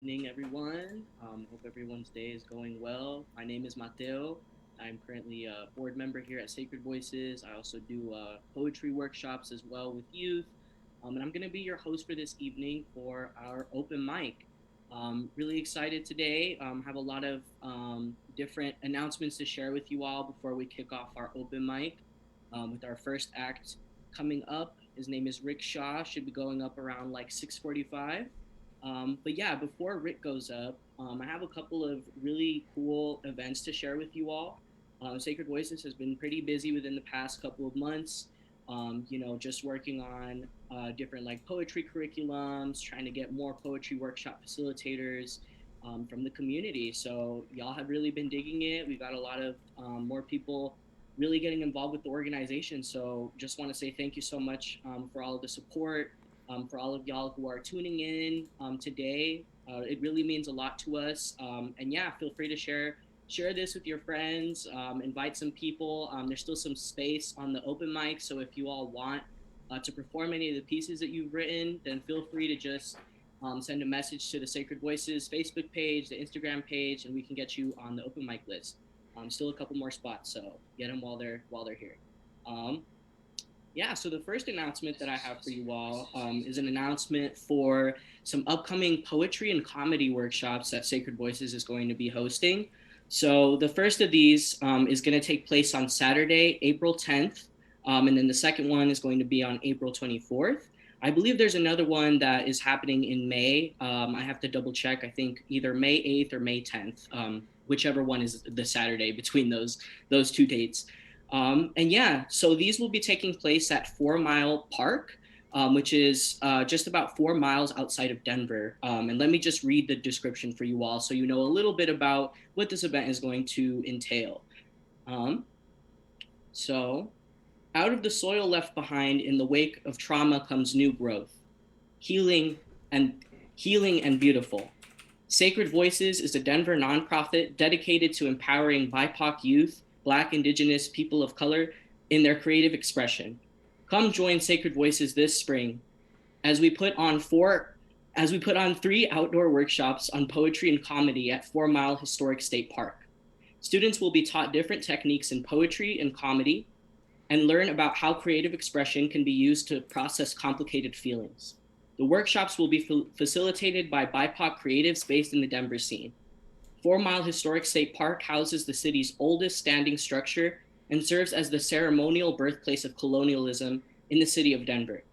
evening, everyone. Hope everyone's day is going well. My name is Mateo. I'm currently a board member here at Sacred Voices. I also do poetry workshops as well with youth. And I'm going to be your host for this evening for our open mic. Really excited today. Have a lot of different announcements to share with you all before we kick off our open mic with our first act coming up. His name is Rick Shaw. Should be going up around like 6:45. But yeah, before Rick goes up, I have a couple of really cool events to share with you all. Sacred Voices has been pretty busy within the past couple of months. Just working on different like poetry curriculums, trying to get more poetry workshop facilitators from the community. So y'all have really been digging it. We've got a lot of more people really getting involved with the organization. So just want to say thank you so much for all of the support, for all of y'all who are tuning in today. It really means a lot to us. And yeah, feel free to share this with your friends. Invite some people. There's still some space on the open mic, so if you all want to perform any of the pieces that you've written, then feel free to just send a message to the Sacred Voices Facebook page, the Instagram page, and we can get you on the open mic list. Still a couple more spots, so get them while they're here. Um, yeah, so the first announcement that I have for you all is an announcement for some upcoming poetry and comedy workshops that Sacred Voices is going to be hosting. So the first of these is going to take place on Saturday, April 10th, and then the second one is going to be on April 24th. I believe there's another one that is happening in May. I have to double check. I think either May 8th or May 10th, whichever one is the Saturday between those two dates. And yeah, so these will be taking place at 4 Mile Park, which is just about 4 miles outside of Denver. And let me just read the description for you all so you know a little bit about what this event is going to entail. Um, so, out of the soil left behind in the wake of trauma comes new growth, healing and healing and beautiful. Sacred Voices is a Denver nonprofit dedicated to empowering BIPOC youth, Black, Indigenous, people of color in their creative expression. Come join Sacred Voices this spring as we put on three outdoor workshops on poetry and comedy at 4 Mile Historic State Park. Students will be taught different techniques in poetry and comedy and learn about how creative expression can be used to process complicated feelings. The workshops will be facilitated by BIPOC creatives based in the Denver scene. 4 Mile Historic State Park houses the city's oldest standing structure and serves as the ceremonial birthplace of colonialism in the city of Denver.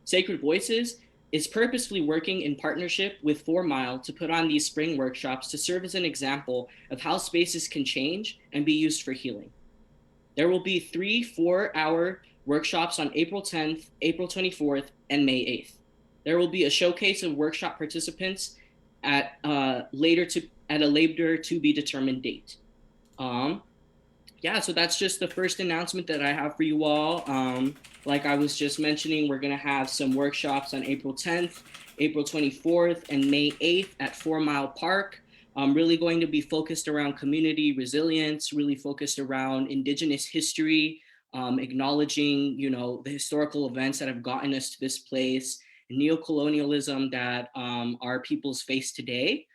Sacred Voices is purposefully working in partnership with 4 Mile to put on these spring workshops to serve as an example of how spaces can change and be used for healing. There will be 3 4-hour workshops on April 10th, April 24th, and May 8th. There will be a showcase of workshop participants at a later to be determined date. Um, yeah, so that's just the first announcement that I have for you all. Like I was just mentioning, we're going to have some workshops on April 10th, April 24th, and May 8th at 4 Mile Park. Really going to be focused around community resilience, really focused around Indigenous history, acknowledging, the historical events that have gotten us to this place, neocolonialism that our peoples face today.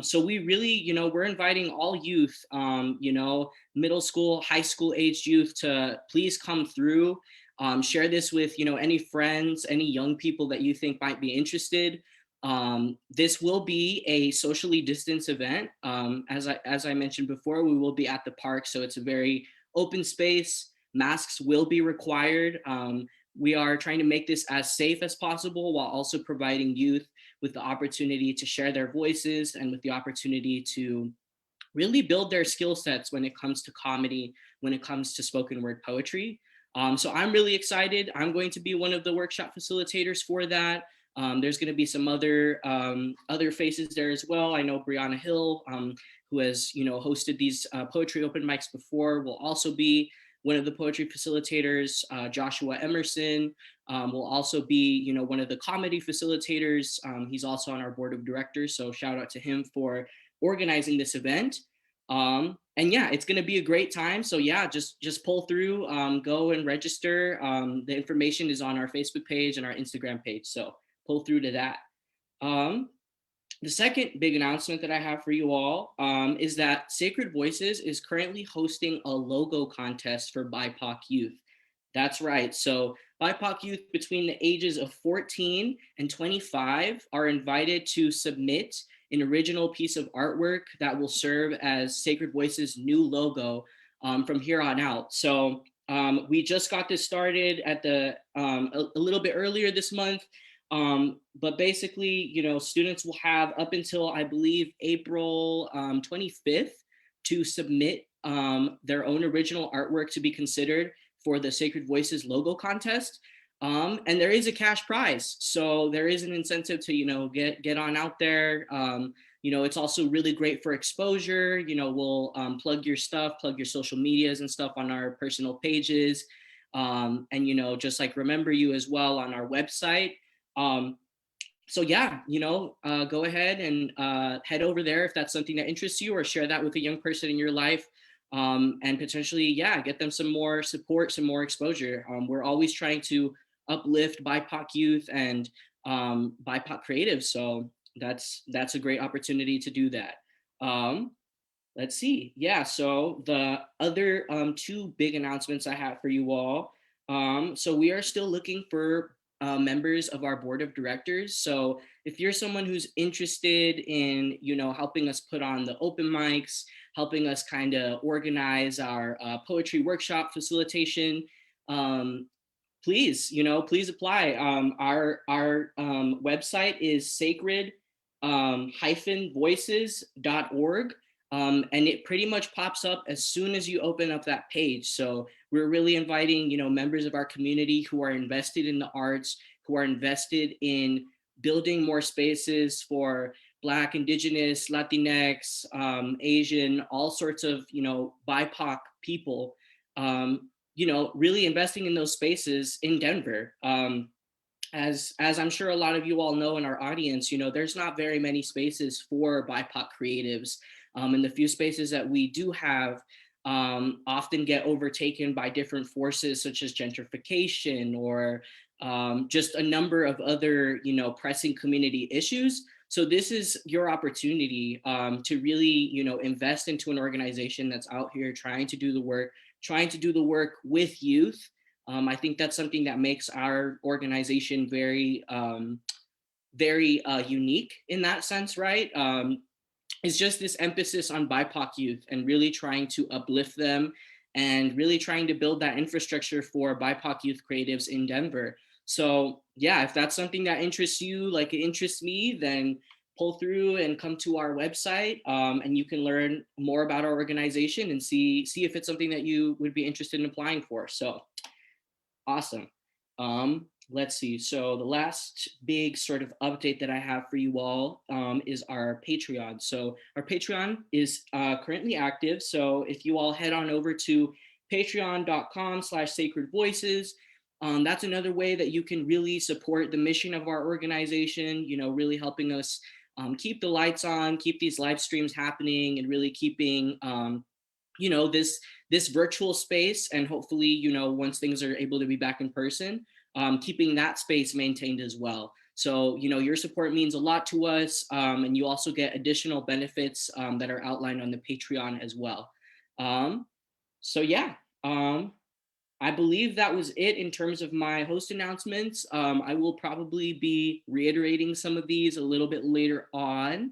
So we really, we're inviting all youth, middle school, high school aged youth to please come through. Share this with, any friends, any young people that you think might be interested. This will be a socially distanced event. As I mentioned before, we will be at the park, so it's a very open space. Masks will be required. We are trying to make this as safe as possible while also providing youth with the opportunity to share their voices and with the opportunity to really build their skill sets when it comes to comedy, when it comes to spoken word poetry. So I'm really excited. I'm going to be one of the workshop facilitators for that. There's going to be some other faces there as well. I know Brianna Hill, who has hosted these poetry open mics before, will also be one of the poetry facilitators. Joshua Emerson will also be one of the comedy facilitators. He's also on our board of directors, so shout out to him for organizing this event. And yeah, it's going to be a great time. So yeah, just pull through, go and register. The information is on our Facebook page and our Instagram page. So pull through to that. Um, The second big announcement that I have for you all is that Sacred Voices is currently hosting a logo contest for BIPOC youth. That's right. So BIPOC youth between the ages of 14 and 25 are invited to submit an original piece of artwork that will serve as Sacred Voices' new logo from here on out. So we just got this started at a little bit earlier this month. But basically, students will have up until I believe April 25th to submit their own original artwork to be considered for the Sacred Voices logo contest. And there is a cash prize, so there is an incentive to get on out there. It's also really great for exposure. We'll plug your stuff, plug your social medias and stuff on our personal pages, and just like remember you as well on our website. Um, so yeah, go ahead and head over there if that's something that interests you, or share that with a young person in your life, and potentially, yeah, get them some more support, some more exposure. We're always trying to uplift BIPOC youth and BIPOC creatives, so that's a great opportunity to do that. Um, let's see. Yeah, so the other two big announcements I have for you all. So we are still looking for members of our board of directors. So if you're someone who's interested in, helping us put on the open mics, helping us kind of organize our poetry workshop facilitation, um, please, please apply. Our website is sacred voices.org. And it pretty much pops up as soon as you open up that page. So we're really inviting, members of our community who are invested in the arts, who are invested in building more spaces for Black, Indigenous, Latinx, Asian, all sorts of, BIPOC people, really investing in those spaces in Denver. As I'm sure a lot of you all know in our audience, there's not very many spaces for BIPOC creatives. And the few spaces that we do have often get overtaken by different forces such as gentrification or just a number of other, pressing community issues. So this is your opportunity to really, invest into an organization that's out here trying to do the work with youth. I think that's something that makes our organization very, very unique in that sense, right? It's just this emphasis on BIPOC youth and really trying to uplift them and really trying to build that infrastructure for BIPOC youth creatives in Denver. So yeah, if that's something that interests you, like it interests me, then pull through and come to our website, and you can learn more about our organization and see if it's something that you would be interested in applying for. So awesome. Let's see. So the last big sort of update that I have for you all is our Patreon. So our Patreon is currently active. So if you all head on over to patreon.com/sacred voices, that's another way that you can really support the mission of our organization, really helping us keep the lights on, keep these live streams happening, and really keeping this virtual space, and hopefully once things are able to be back in person, keeping that space maintained as well. So your support means a lot to us, and you also get additional benefits that are outlined on the Patreon as well. So yeah, I believe that was it in terms of my host announcements. I will probably be reiterating some of these a little bit later on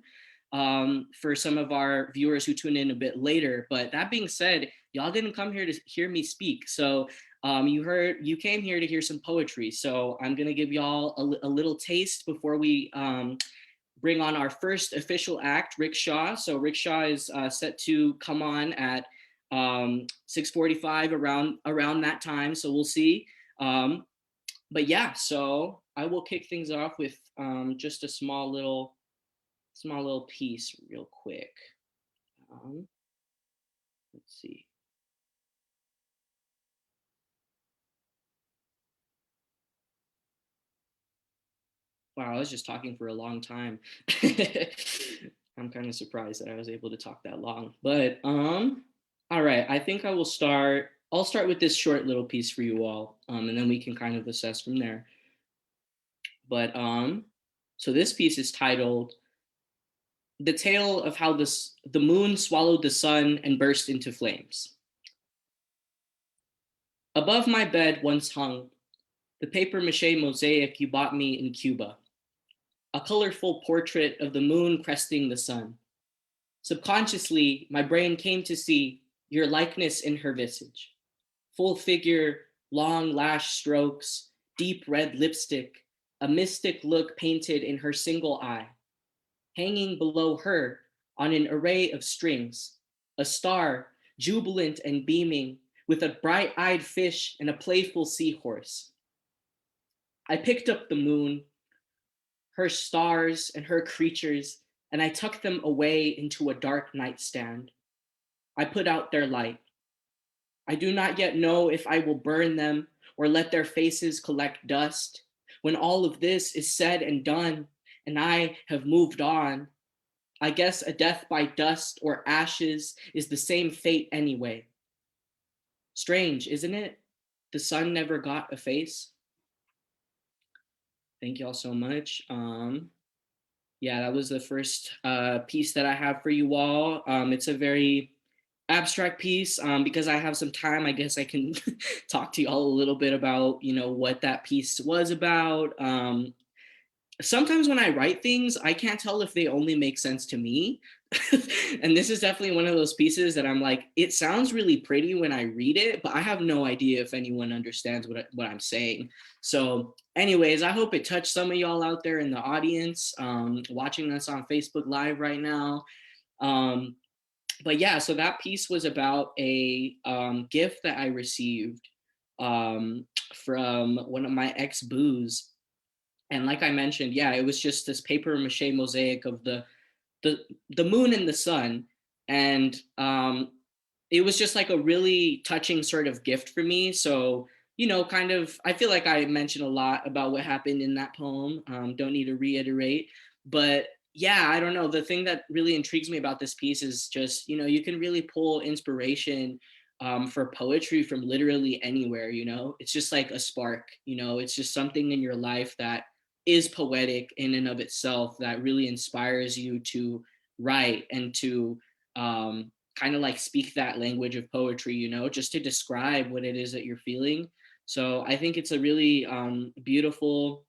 for some of our viewers who tune in a bit later. But that being said, y'all didn't come here to hear me speak. So you came here to hear some poetry. So I'm gonna give y'all a little taste before we bring on our first official act, Rickshaw. So Rickshaw is set to come on at 6:45 around that time. So we'll see. But yeah, so I will kick things off with just a small little piece real quick. Let's see. Wow, I was just talking for a long time. I'm kind of surprised that I was able to talk that long. But all right, I think I will start. I'll start with this short little piece for you all, and then we can kind of assess from there. But so this piece is titled the tale of how the moon swallowed the sun and burst into flames. Above my bed once hung the paper mache mosaic you bought me in Cuba, a colorful portrait of the moon cresting the sun. Subconsciously, my brain came to see your likeness in her visage. Full figure, long lash strokes, deep red lipstick, a mystic look painted in her single eye. Hanging below her on an array of strings, a star, jubilant and beaming, with a bright eyed fish and a playful seahorse. I picked up the moon, her stars and her creatures, and I tucked them away into a dark nightstand. I put out their light. I do not yet know if I will burn them or let their faces collect dust. When all of this is said and done, and I have moved on, I guess a death by dust or ashes is the same fate anyway. Strange, isn't it? The sun never got a face. Thank you all so much. Yeah, that was the first piece that I have for you all. It's a very abstract piece. Because I have some time, I guess I can talk to you all a little bit about, what that piece was about. Sometimes when I write things, I can't tell if they only make sense to me. And this is definitely one of those pieces that I'm like, it sounds really pretty when I read it, but I have no idea if anyone understands what I'm saying. So, anyways, I hope it touched some of y'all out there in the audience, watching us on Facebook Live right now. Um, but yeah, so that piece was about a gift that I received from one of my ex boos. And like I mentioned, yeah, it was just this paper mache mosaic of the the moon and the sun, and it was just like a really touching sort of gift for me. So kind of, I feel like I mentioned a lot about what happened in that poem. Don't need to reiterate, but yeah, I don't know. The thing that really intrigues me about this piece is just you can really pull inspiration for poetry from literally anywhere. It's just like a spark. It's just something in your life that is poetic in and of itself that really inspires you to write and to kind of like speak that language of poetry, just to describe what it is that you're feeling. So I think it's a really beautiful,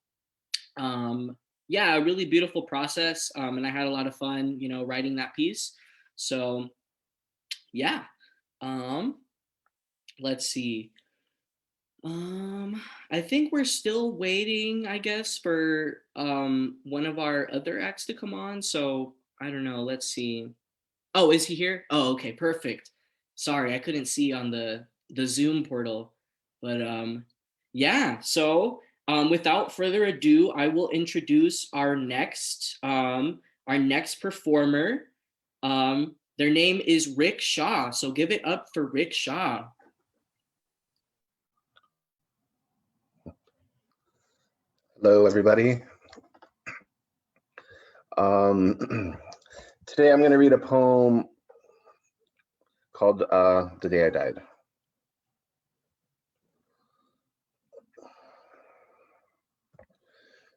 yeah, a really beautiful process. And I had a lot of fun, writing that piece. So yeah, um, let's see. Um, I think we're still waiting, I guess, for one of our other acts to come on. So I don't know. Let's see. Oh, is he here? Oh, okay, perfect. Sorry, I couldn't see on the Zoom portal. But yeah, so without further ado, I will introduce our next performer. Their name is Rick Shaw. So give it up for Rick Shaw. Hello, everybody. Today I'm going to read a poem called The Day I Died.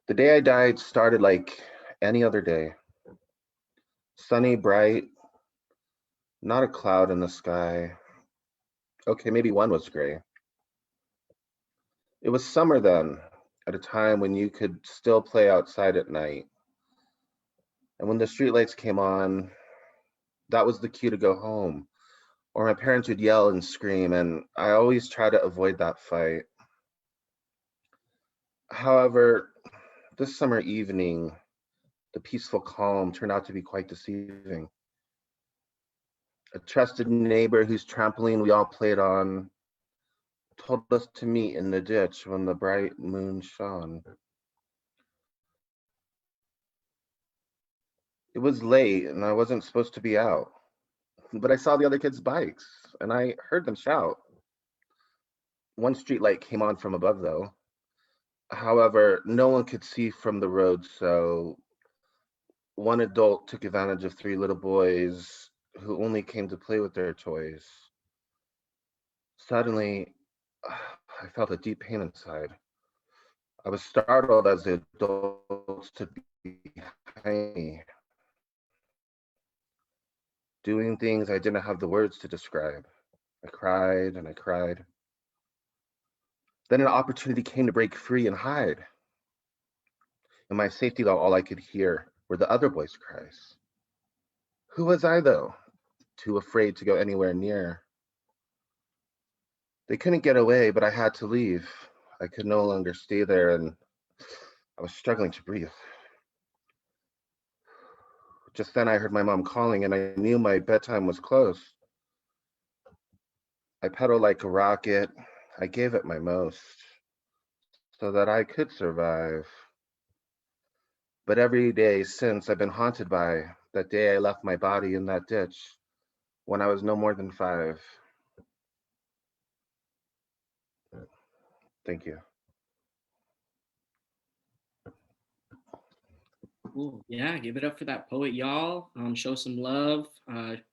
The day I died started like any other day. Sunny, bright, not a cloud in the sky. Okay, maybe one was gray. It was summer then, at a time when you could still play outside at night. And when the streetlights came on, that was the cue to go home. Or my parents would yell and scream, and I always try to avoid that fight. However, this summer evening, the peaceful calm turned out to be quite deceiving. A trusted neighbor whose trampoline we all played on told us to meet in the ditch when the bright moon shone. It was late and I wasn't supposed to be out, but I saw the other kids' bikes and I heard them shout. One streetlight came on from above, though. However, no one could see from the road, so one adult took advantage of three little boys who only came to play with their toys. Suddenly, I felt a deep pain inside. I was startled as the adults stood behind me. doing things I didn't have the words to describe. I cried and I cried. Then an opportunity came to break free and hide. In my safety, though, all I could hear were the other boys' cries. Who was I, though? Too afraid to go anywhere near. They couldn't get away, but I had to leave. I could no longer stay there, and I was struggling to breathe. Just then, I heard my mom calling, and I knew my bedtime was close. I pedaled like a rocket. I gave it my most so that I could survive. But every day since, I've been haunted by that day I left my body in that ditch when I was no more than 5. Thank you. Cool. Yeah, give it up for that poet, y'all. Show some love,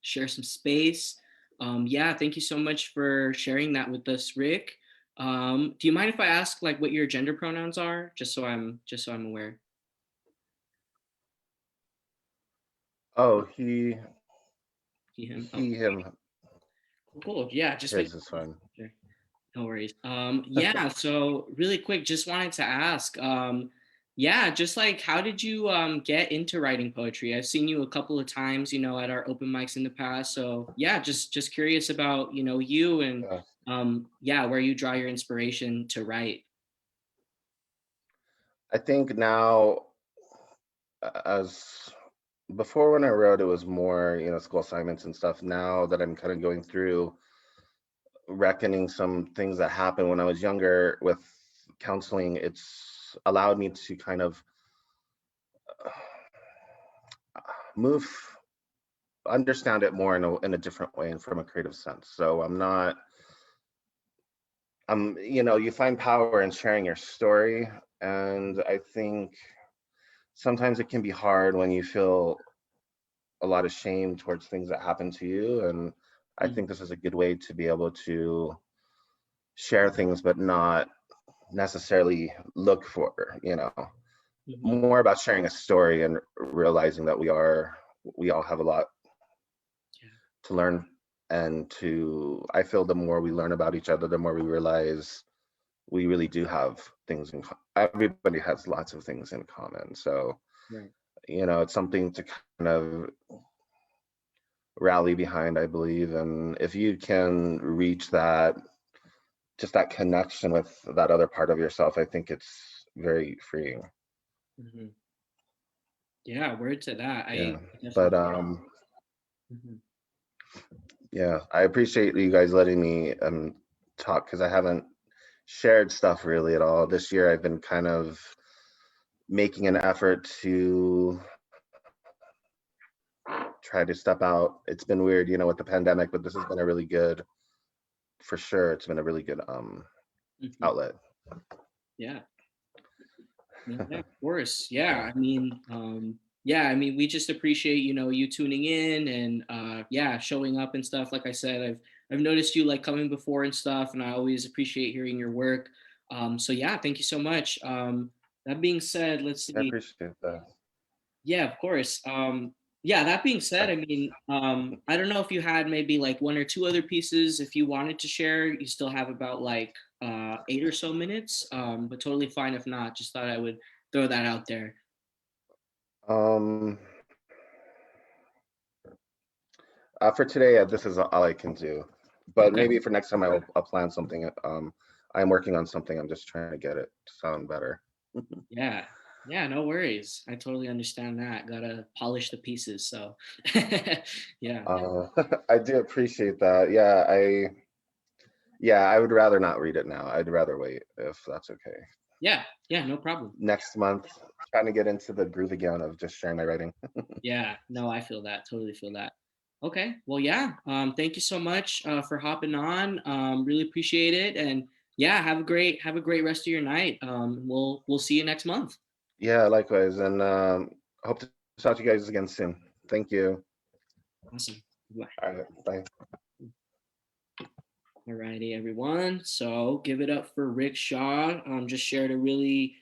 share some space. Yeah, thank you so much for sharing that with us, Rick. Do you mind if I ask like what your gender pronouns are, just so I'm aware? Oh, He, him. Oh, he, him, cool. Yeah, just make his is fine. sure. No worries. Yeah, so really quick, just wanted to ask, yeah, just like how did you get into writing poetry? I've seen you a couple of times, at our open mics in the past. So yeah, just curious about, you and Yeah. yeah, where you draw your inspiration to write. I think now, as before when I wrote, it was more, school assignments and stuff. Now that I'm kind of going through reckoning some things that happened when I was younger with counseling, it's allowed me to kind of move, understand it more in a different way and from a creative sense. So I'm not, you find power in sharing your story. And I think sometimes it can be hard when you feel a lot of shame towards things that happen to you. And I Mhm, think this is a good way to be able to share things, but not necessarily look for, mhm, more about sharing a story and realizing that we all have a lot yeah, to learn. And to, I feel the more we learn about each other, the more we realize we really do have things in everybody has lots of things in common. So, right. it's something to kind of rally behind, I believe. And if you can reach that, just that connection with that other part of yourself, I think it's very freeing. Mhm. Yeah, word to that. Yeah. I But definitely. Mhm. yeah, I appreciate you guys letting me talk because I haven't shared stuff really at all. This year I've been kind of making an effort to try to step out. It's been weird, with the pandemic, but this has been a really good, for sure. It's been a really good Mhm. outlet. Yeah. Yeah, of course. Yeah, I mean, we just appreciate, you tuning in and yeah, showing up and stuff. Like I said, I've noticed you like coming before and stuff, and I always appreciate hearing your work. So yeah, thank you so much. That being said, let's I see. appreciate that. Yeah, of course. Yeah, that being said, I mean, I don't know if you had maybe like one or two other pieces if you wanted to share. You still have about like 8 or so minutes, but totally fine if not. Just thought I would throw that out there. Um, for today, this is all I can do. But Okay. maybe for next time, I'll plan something. I'm working on something. I'm just trying to get it to sound better. Yeah. Yeah, no worries. I totally understand that. Gotta polish the pieces. So, yeah. Uh, I do appreciate that. Yeah, I would rather not read it now. I'd rather wait if that's okay. Yeah. Yeah, no problem. Next month, trying to get into the groove again of just sharing my writing. Yeah, no, I feel that. Totally feel that. Okay. Well, yeah. Thank you so much for hopping on. Really appreciate it. And yeah, have a great rest of your night. We'll see you next month. Yeah, likewise. And hope to talk to you guys again soon. Thank you. Awesome. Bye. All right, bye. Alrighty, everyone. So give it up for Rick Shaw. Just shared a really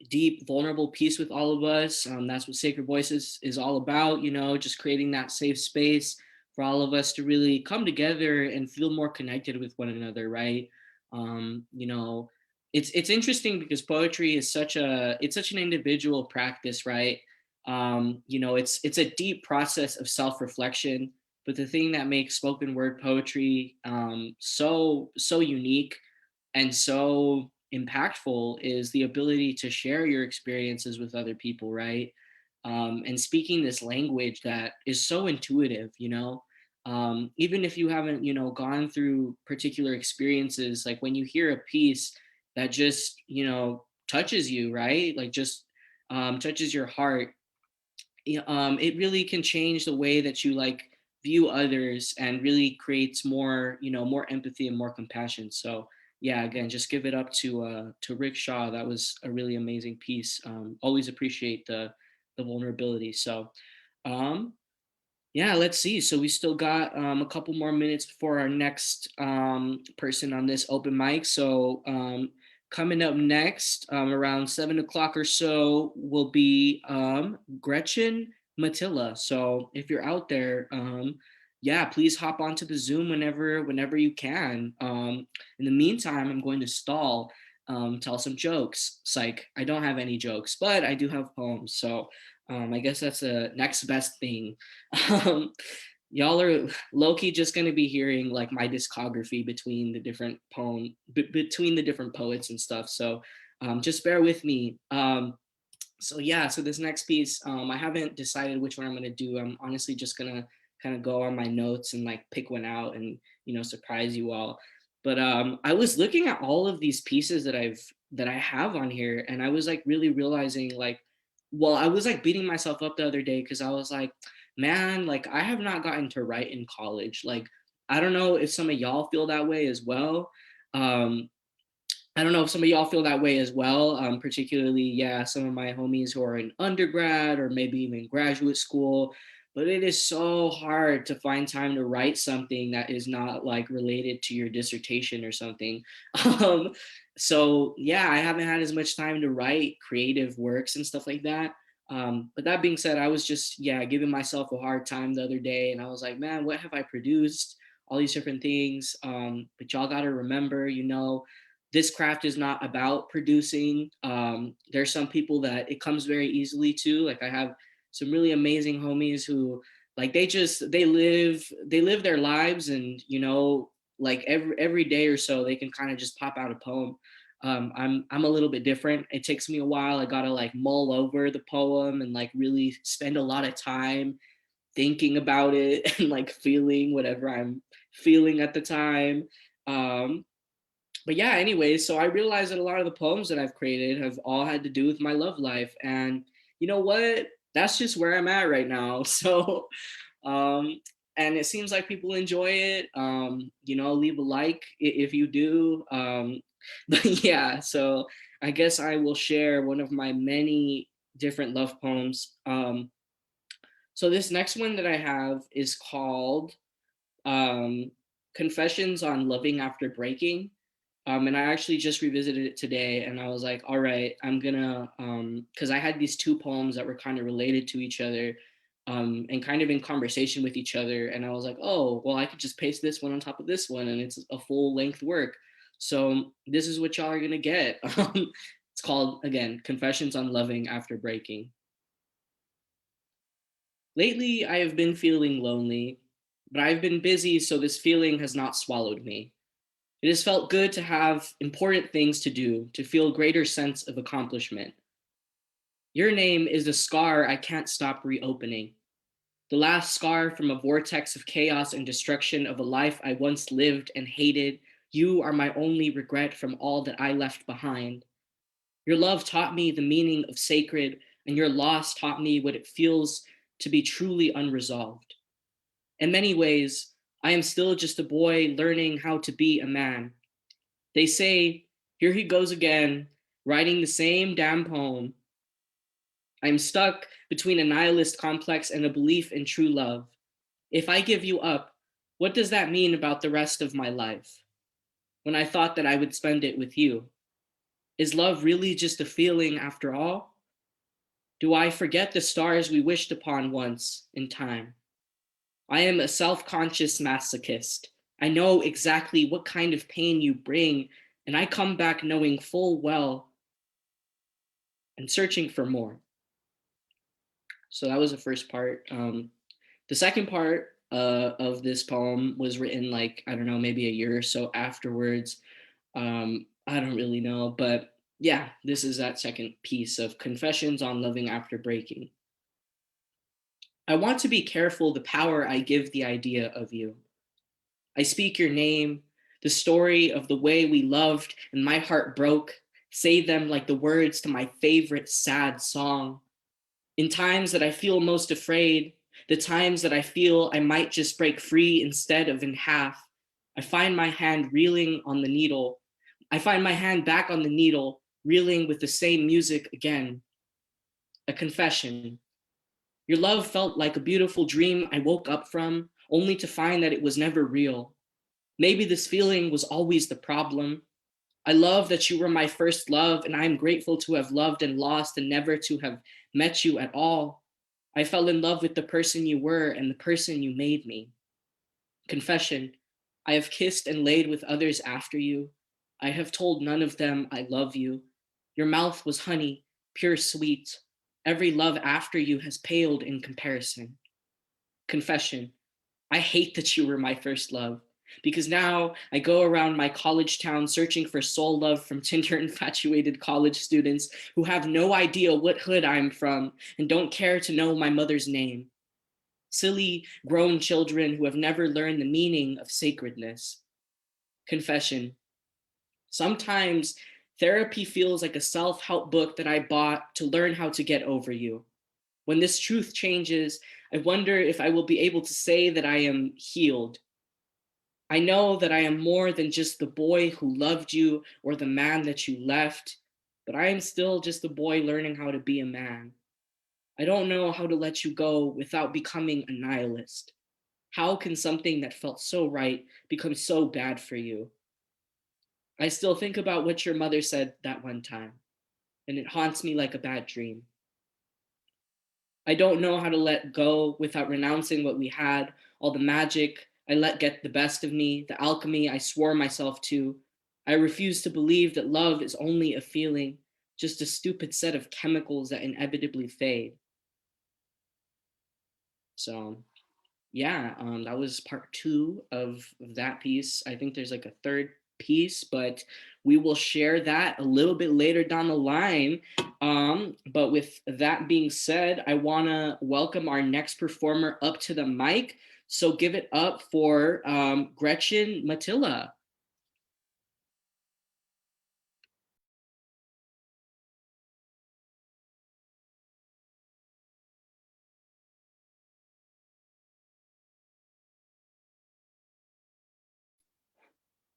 deep, vulnerable piece with all of us. That's what Sacred Voices is all about, just creating that safe space for all of us to really come together and feel more connected with one another, right? You know, it's interesting because poetry is such an individual practice, right? It's a deep process of self-reflection, but the thing that makes spoken word poetry so unique and so impactful is the ability to share your experiences with other people, right? And speaking this language that is so intuitive, even if you haven't, gone through particular experiences, like when you hear a piece that just, touches you, right? Like just touches your heart, it really can change the way that you like view others and really creates more, more empathy and more compassion. So yeah, again, just give it up to Rick Shaw. That was a really amazing piece. Always appreciate the vulnerability. So um yeah, let's see. So we still got a couple more minutes before our next person on this open mic. So coming up next, around 7 o'clock or so, will be Gretchen Matilla. So if you're out there, yeah, please hop onto the Zoom whenever you can. In the meantime, I'm going to stall, tell some jokes. Psych, I don't have any jokes, but I do have poems. So I guess that's the next best thing. um, y'all are low-key just gonna be hearing like my discography between the different between the different poets and stuff. So just bear with me. So yeah, so this next piece, I haven't decided which one I'm gonna do. I'm honestly just gonna kind of go on my notes and like pick one out and surprise you all. But I was looking at all of these pieces that I have on here, and I was like really realizing like, well, I was like beating myself up the other day because I was like, man, like I have not gotten to write in college. Like I don't know if some of y'all feel that way as well. Um, I don't know if some of y'all feel that way as well. Particularly, yeah, some of my homies who are in undergrad or maybe even graduate school. But it is so hard to find time to write something that is not like related to your dissertation or something. Um, so yeah, I haven't had as much time to write creative works and stuff like that. But that being said, I was just giving myself a hard time the other day, and I was like, man, what have I produced? All these different things. But y'all got to remember, this craft is not about producing. There's some people that it comes very easily to. Like I have some really amazing homies who like they live their lives, and like every day or so they can kind of just pop out a poem. I'm a little bit different. It takes me a while. I gotta like mull over the poem and like really spend a lot of time thinking about it and like feeling whatever I'm feeling at the time. Um, but yeah, anyways, so I realized that a lot of the poems that I've created have all had to do with my love life. And you know what? That's just where I'm at right now. So, um, and it seems like people enjoy it. Leave a like if you do. But yeah, so I guess I will share one of my many different love poems. So this next one that I have is called um, Confessions on Loving After Breaking. And I actually just revisited it today, and I was like, all right, I'm gonna, because I had these two poems that were kind of related to each other, and kind of in conversation with each other. And I was like, oh, well, I could just paste this one on top of this one, and it's a full length work. So this is what y'all are gonna get. It's called, again, Confessions on Loving After Breaking. Lately, I have been feeling lonely, but I've been busy, so this feeling has not swallowed me. It has felt good to have important things to do, to feel greater sense of accomplishment. Your name is a scar I can't stop reopening. The last scar from a vortex of chaos and destruction of a life I once lived and hated. You are my only regret from all that I left behind. Your love taught me the meaning of sacred, and your loss taught me what it feels to be truly unresolved. In many ways, I am still just a boy learning how to be a man. They say, here he goes again, writing the same damn poem. I'm stuck between a nihilist complex and a belief in true love. If I give you up, what does that mean about the rest of my life? When I thought that I would spend it with you. Is love really just a feeling after all? Do I forget the stars we wished upon once in time? I am a self-conscious masochist. I know exactly what kind of pain you bring, and I come back knowing full well and searching for more. So that was the first part. The second part of this poem was written like, I don't know, maybe a year or so afterwards. I don't really know, but yeah, this is that second piece of Confessions on Loving After Breaking. I want to be careful the power I give the idea of you. I speak your name, the story of the way we loved and my heart broke, say them like the words to my favorite sad song. In times that I feel most afraid, the times that I feel I might just break free instead of in half, I find my hand reeling on the needle. I find my hand back on the needle, reeling with the same music again. A confession. Your love felt like a beautiful dream I woke up from, only to find that it was never real. Maybe this feeling was always the problem. I love that you were my first love, and I am grateful to have loved and lost and never to have met you at all. I fell in love with the person you were and the person you made me. Confession. I have kissed and laid with others after you. I have told none of them I love you. Your mouth was honey, pure sweet. Every love after you has paled in comparison. Confession. I hate that you were my first love because now I go around my college town searching for soul love from Tinder infatuated college students who have no idea what hood I'm from and don't care to know my mother's name. Silly, grown children who have never learned the meaning of sacredness. Confession. Sometimes therapy feels like a self help book that I bought to learn how to get over you. When this truth changes, I wonder if I will be able to say that I am healed. I know that I am more than just the boy who loved you or the man that you left, but I am still just a boy learning how to be a man. I don't know how to let you go without becoming a nihilist. How can something that felt so right become so bad for you? I still think about what your mother said that one time, and it haunts me like a bad dream. I don't know how to let go without renouncing what we had, all the magic I let get the best of me, the alchemy I swore myself to. I refuse to believe that love is only a feeling, just a stupid set of chemicals that inevitably fade. So yeah, that was part two of that piece. I think there's like a third piece, but we will share that a little bit later down the line. But with that being said, I want to welcome our next performer up to the mic. So give it up for Gretchen Matilla.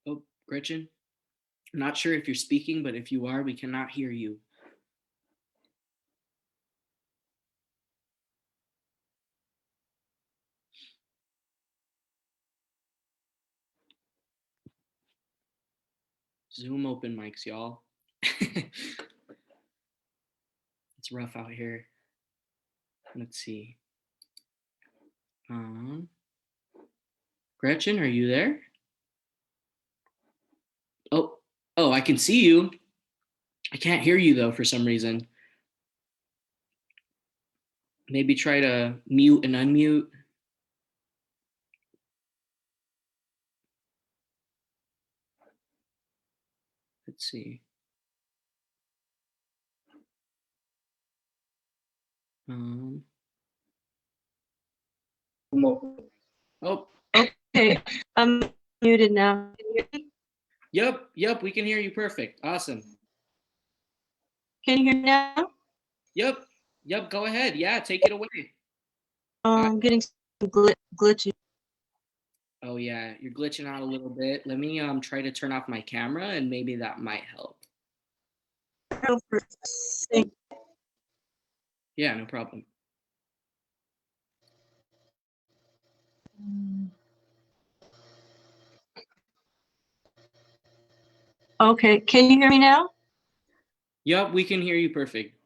Oh, Gretchen, I'm not sure if you're speaking, but if you are, we cannot hear you. Zoom open mics, y'all. It's rough out here. Let's see. Um, Gretchen, are you there? Oh, oh, I can see you. I can't hear you though for some reason. Maybe try to mute and unmute. Let's see. Um, oh, Okay, I'm muted now. Can you hear me? yep, we can hear you perfect. Awesome. Can you hear me now? Yep, go ahead. Yeah, take it away. I'm getting some glitchy. Oh yeah, you're glitching out a little bit. Let me try to turn off my camera and maybe that might help. Yeah, no problem. Okay, can you hear me now? Yep, we can hear you perfect.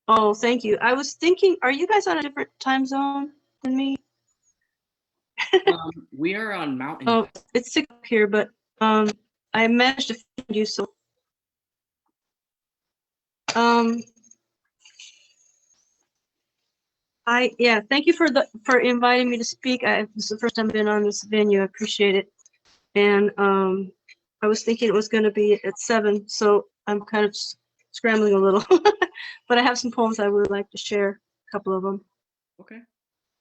Oh, thank you. I was thinking, are you guys on a different time zone than me? We are on Mountain Oh, Time. it's 6 here, but I managed to find you, so thank you for inviting me to speak. This is the first time I've been on this venue. I appreciate it. And I was thinking it was going to be at 7, so I'm kind of scrambling a little. But I have some poems I would like to share, a couple of them. Okay.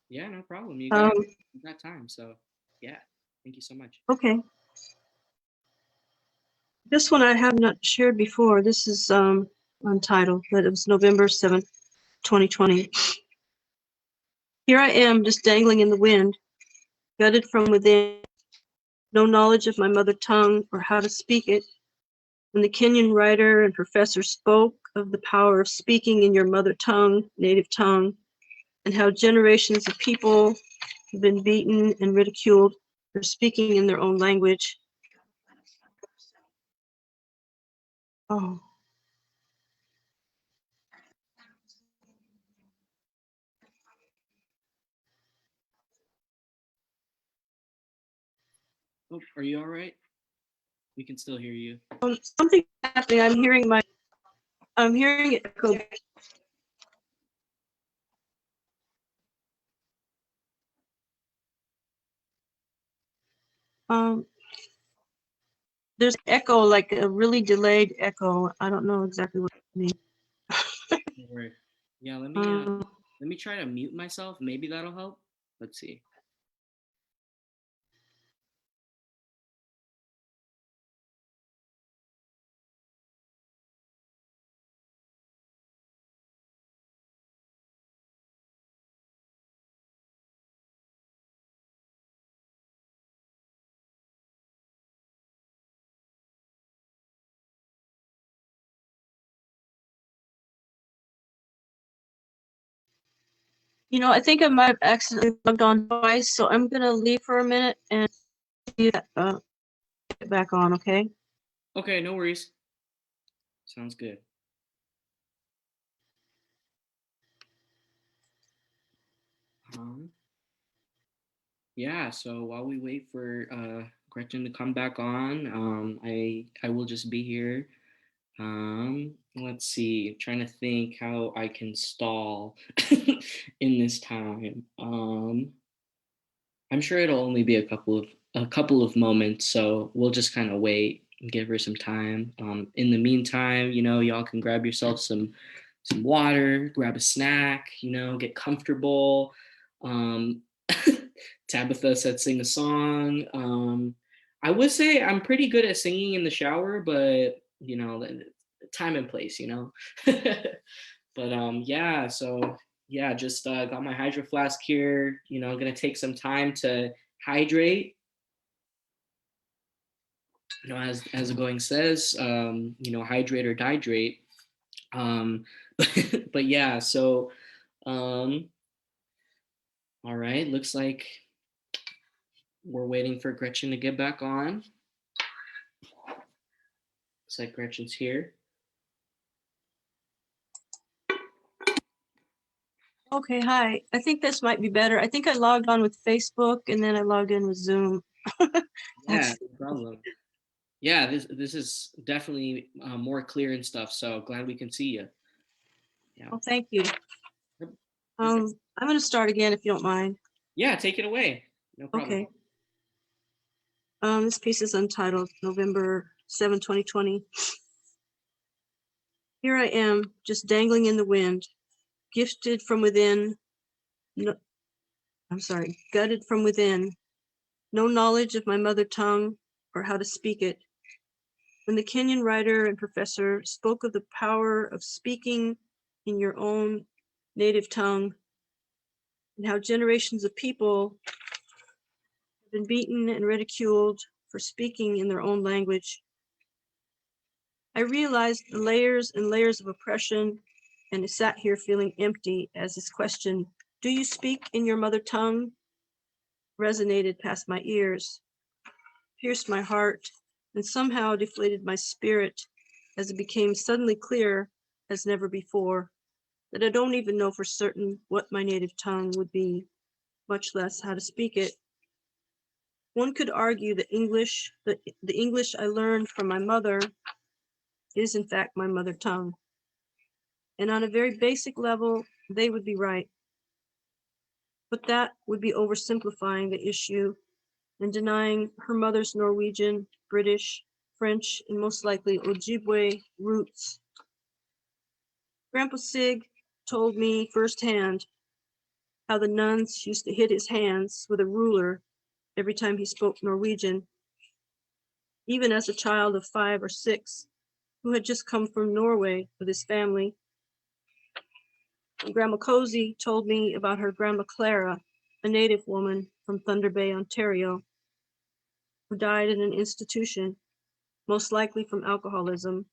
Yeah, no problem. You got time. So yeah, thank you so much. Okay. This one I have not shared before. This is untitled, but it was November 7th, 2020. Here I am, just dangling in the wind, gutted from within, no knowledge of my mother tongue or how to speak it. When the Kenyan writer and professor spoke of the power of speaking in your mother tongue, native tongue, and how generations of people have been beaten and ridiculed for speaking in their own language. Oh. Oh, are you all right? We can still hear you. Something happening. I'm hearing it echo. There's echo, like a really delayed echo. I don't know exactly what it means. Don't worry. Yeah, let me try to mute myself. Maybe that'll help. Let's see. You know, I think I might have accidentally logged on twice, so I'm gonna leave for a minute and see that, get back on, okay? Okay, no worries. Sounds good. Um, yeah, so while we wait for Gretchen to come back on, I will just be here. Let's see. I'm trying to think how I can stall in this time. I'm sure it'll only be a couple of moments, so we'll just kind of wait and give her some time. In the meantime, y'all can grab yourself some water, grab a snack, get comfortable. Um, Tabitha said sing a song. I would say I'm pretty good at singing in the shower, but time and place. But yeah, so yeah, just got my hydro flask here. Gonna take some time to hydrate. As the going says, hydrate or dihydrate. Um, but yeah, so um, all right, looks like we're waiting for Gretchen to get back on. Looks like Gretchen's here. Okay, hi. I think this might be better. I think I logged on with Facebook and then I logged in with Zoom. Yeah, no problem. Yeah, this is definitely more clear and stuff. So glad we can see you. Yeah. Oh, thank you. Yep. I'm gonna start again if you don't mind. Yeah, take it away. No problem. Okay. This piece is untitled, November 7, 2020. Here I am, just dangling in the wind, gifted from within. No, I'm sorry, gutted from within. No knowledge of my mother tongue or how to speak it. When the Kenyan writer and professor spoke of the power of speaking in your own native tongue and how generations of people have been beaten and ridiculed for speaking in their own language, I realized the layers and layers of oppression, and I sat here feeling empty as this question, do you speak in your mother tongue, resonated past my ears, pierced my heart, and somehow deflated my spirit as it became suddenly clear as never before that I don't even know for certain what my native tongue would be, much less how to speak it. One could argue that the English I learned from my mother is in fact my mother tongue. And on a very basic level, they would be right. But that would be oversimplifying the issue and denying her mother's Norwegian, British, French, and most likely Ojibwe roots. Grandpa Sig told me firsthand how the nuns used to hit his hands with a ruler every time he spoke Norwegian, even as a child of 5 or 6 who had just come from Norway with his family. And Grandma Cozy told me about her Grandma Clara, a native woman from Thunder Bay, Ontario, who died in an institution, most likely from alcoholism,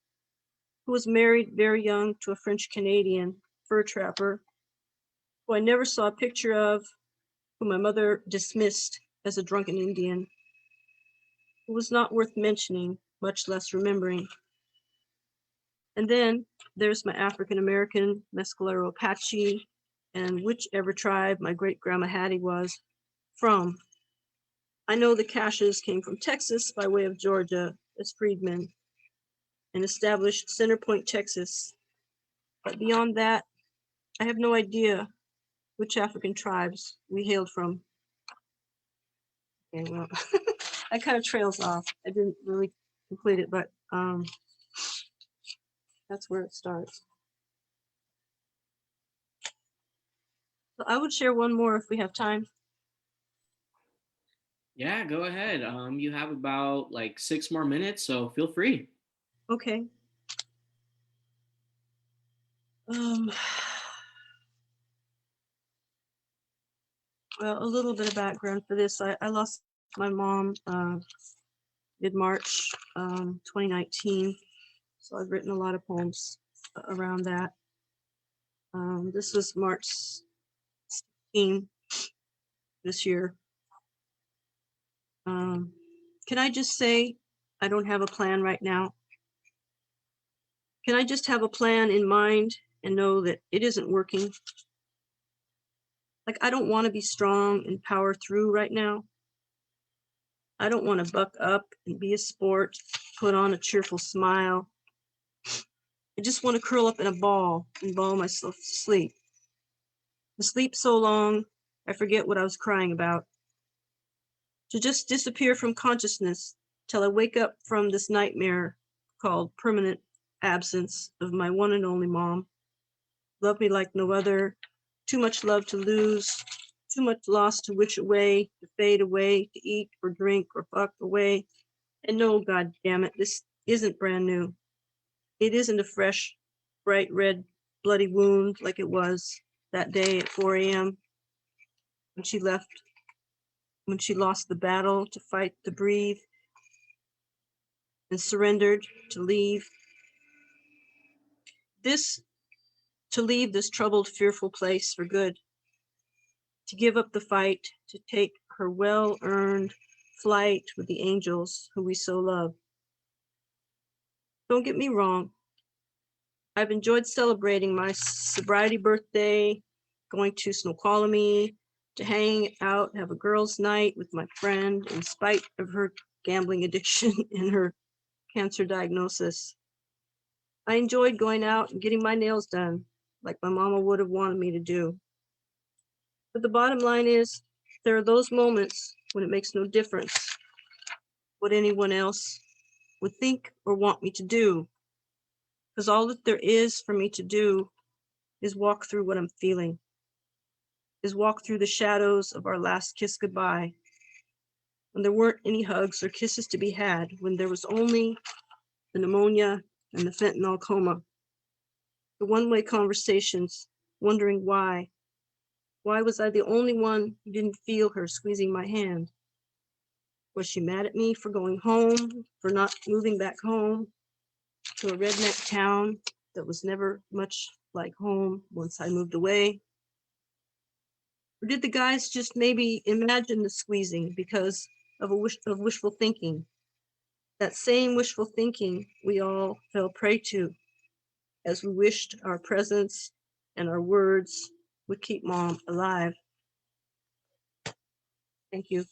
who was married very young to a French Canadian fur trapper, who I never saw a picture of, who my mother dismissed as a drunken Indian, who was not worth mentioning, much less remembering. And then there's my African American, Mescalero Apache, and whichever tribe my great grandma Hattie was from. I know the Cashes came from Texas by way of Georgia as freedmen and established Center Point, Texas. But beyond that, I have no idea which African tribes we hailed from. Okay, well, I kind of trails off. I didn't really complete it, but that's where it starts. So I would share one more if we have time. Yeah, go ahead. You have about like 6 more minutes, so feel free. Okay. Um, well, a little bit of background for this. I lost my mom mid-March 2019, so I've written a lot of poems around that. This was March 16 this year. Can I just say I don't have a plan right now? Can I just have a plan in mind and know that it isn't working? Like, I don't want to be strong and power through right now. I don't want to buck up and be a sport, put on a cheerful smile. I just want to curl up in a ball and bawl myself to sleep. To sleep so long, I forget what I was crying about. To just disappear from consciousness till I wake up from this nightmare called permanent absence of my one and only mom. Love me like no other, too much love to lose, too much loss to wish away, to fade away, to eat or drink or fuck away. And no, God damn it, this isn't brand new. It isn't a fresh, bright red, bloody wound like it was that day at 4 a.m. when she left, when she lost the battle to fight to breathe and surrendered to leave. To leave this troubled, fearful place for good, to give up the fight, to take her well-earned flight with the angels who we so love. Don't get me wrong. I've enjoyed celebrating my sobriety birthday, going to Snoqualmie, to hang out, have a girls' night with my friend, in spite of her gambling addiction and her cancer diagnosis. I enjoyed going out and getting my nails done, like my mama would have wanted me to do. But the bottom line is, there are those moments when it makes no difference what anyone else would think or want me to do, because all that there is for me to do is walk through what I'm feeling, is walk through the shadows of our last kiss goodbye, when there weren't any hugs or kisses to be had, when there was only the pneumonia and the fentanyl coma, the one-way conversations, wondering why. Why was I the only one who didn't feel her squeezing my hand? Was she mad at me for going home, for not moving back home to a redneck town that was never much like home once I moved away? Or did the guys just maybe imagine the squeezing because of wishful thinking? That same wishful thinking we all fell prey to as we wished our presence and our words would keep Mom alive. Thank you.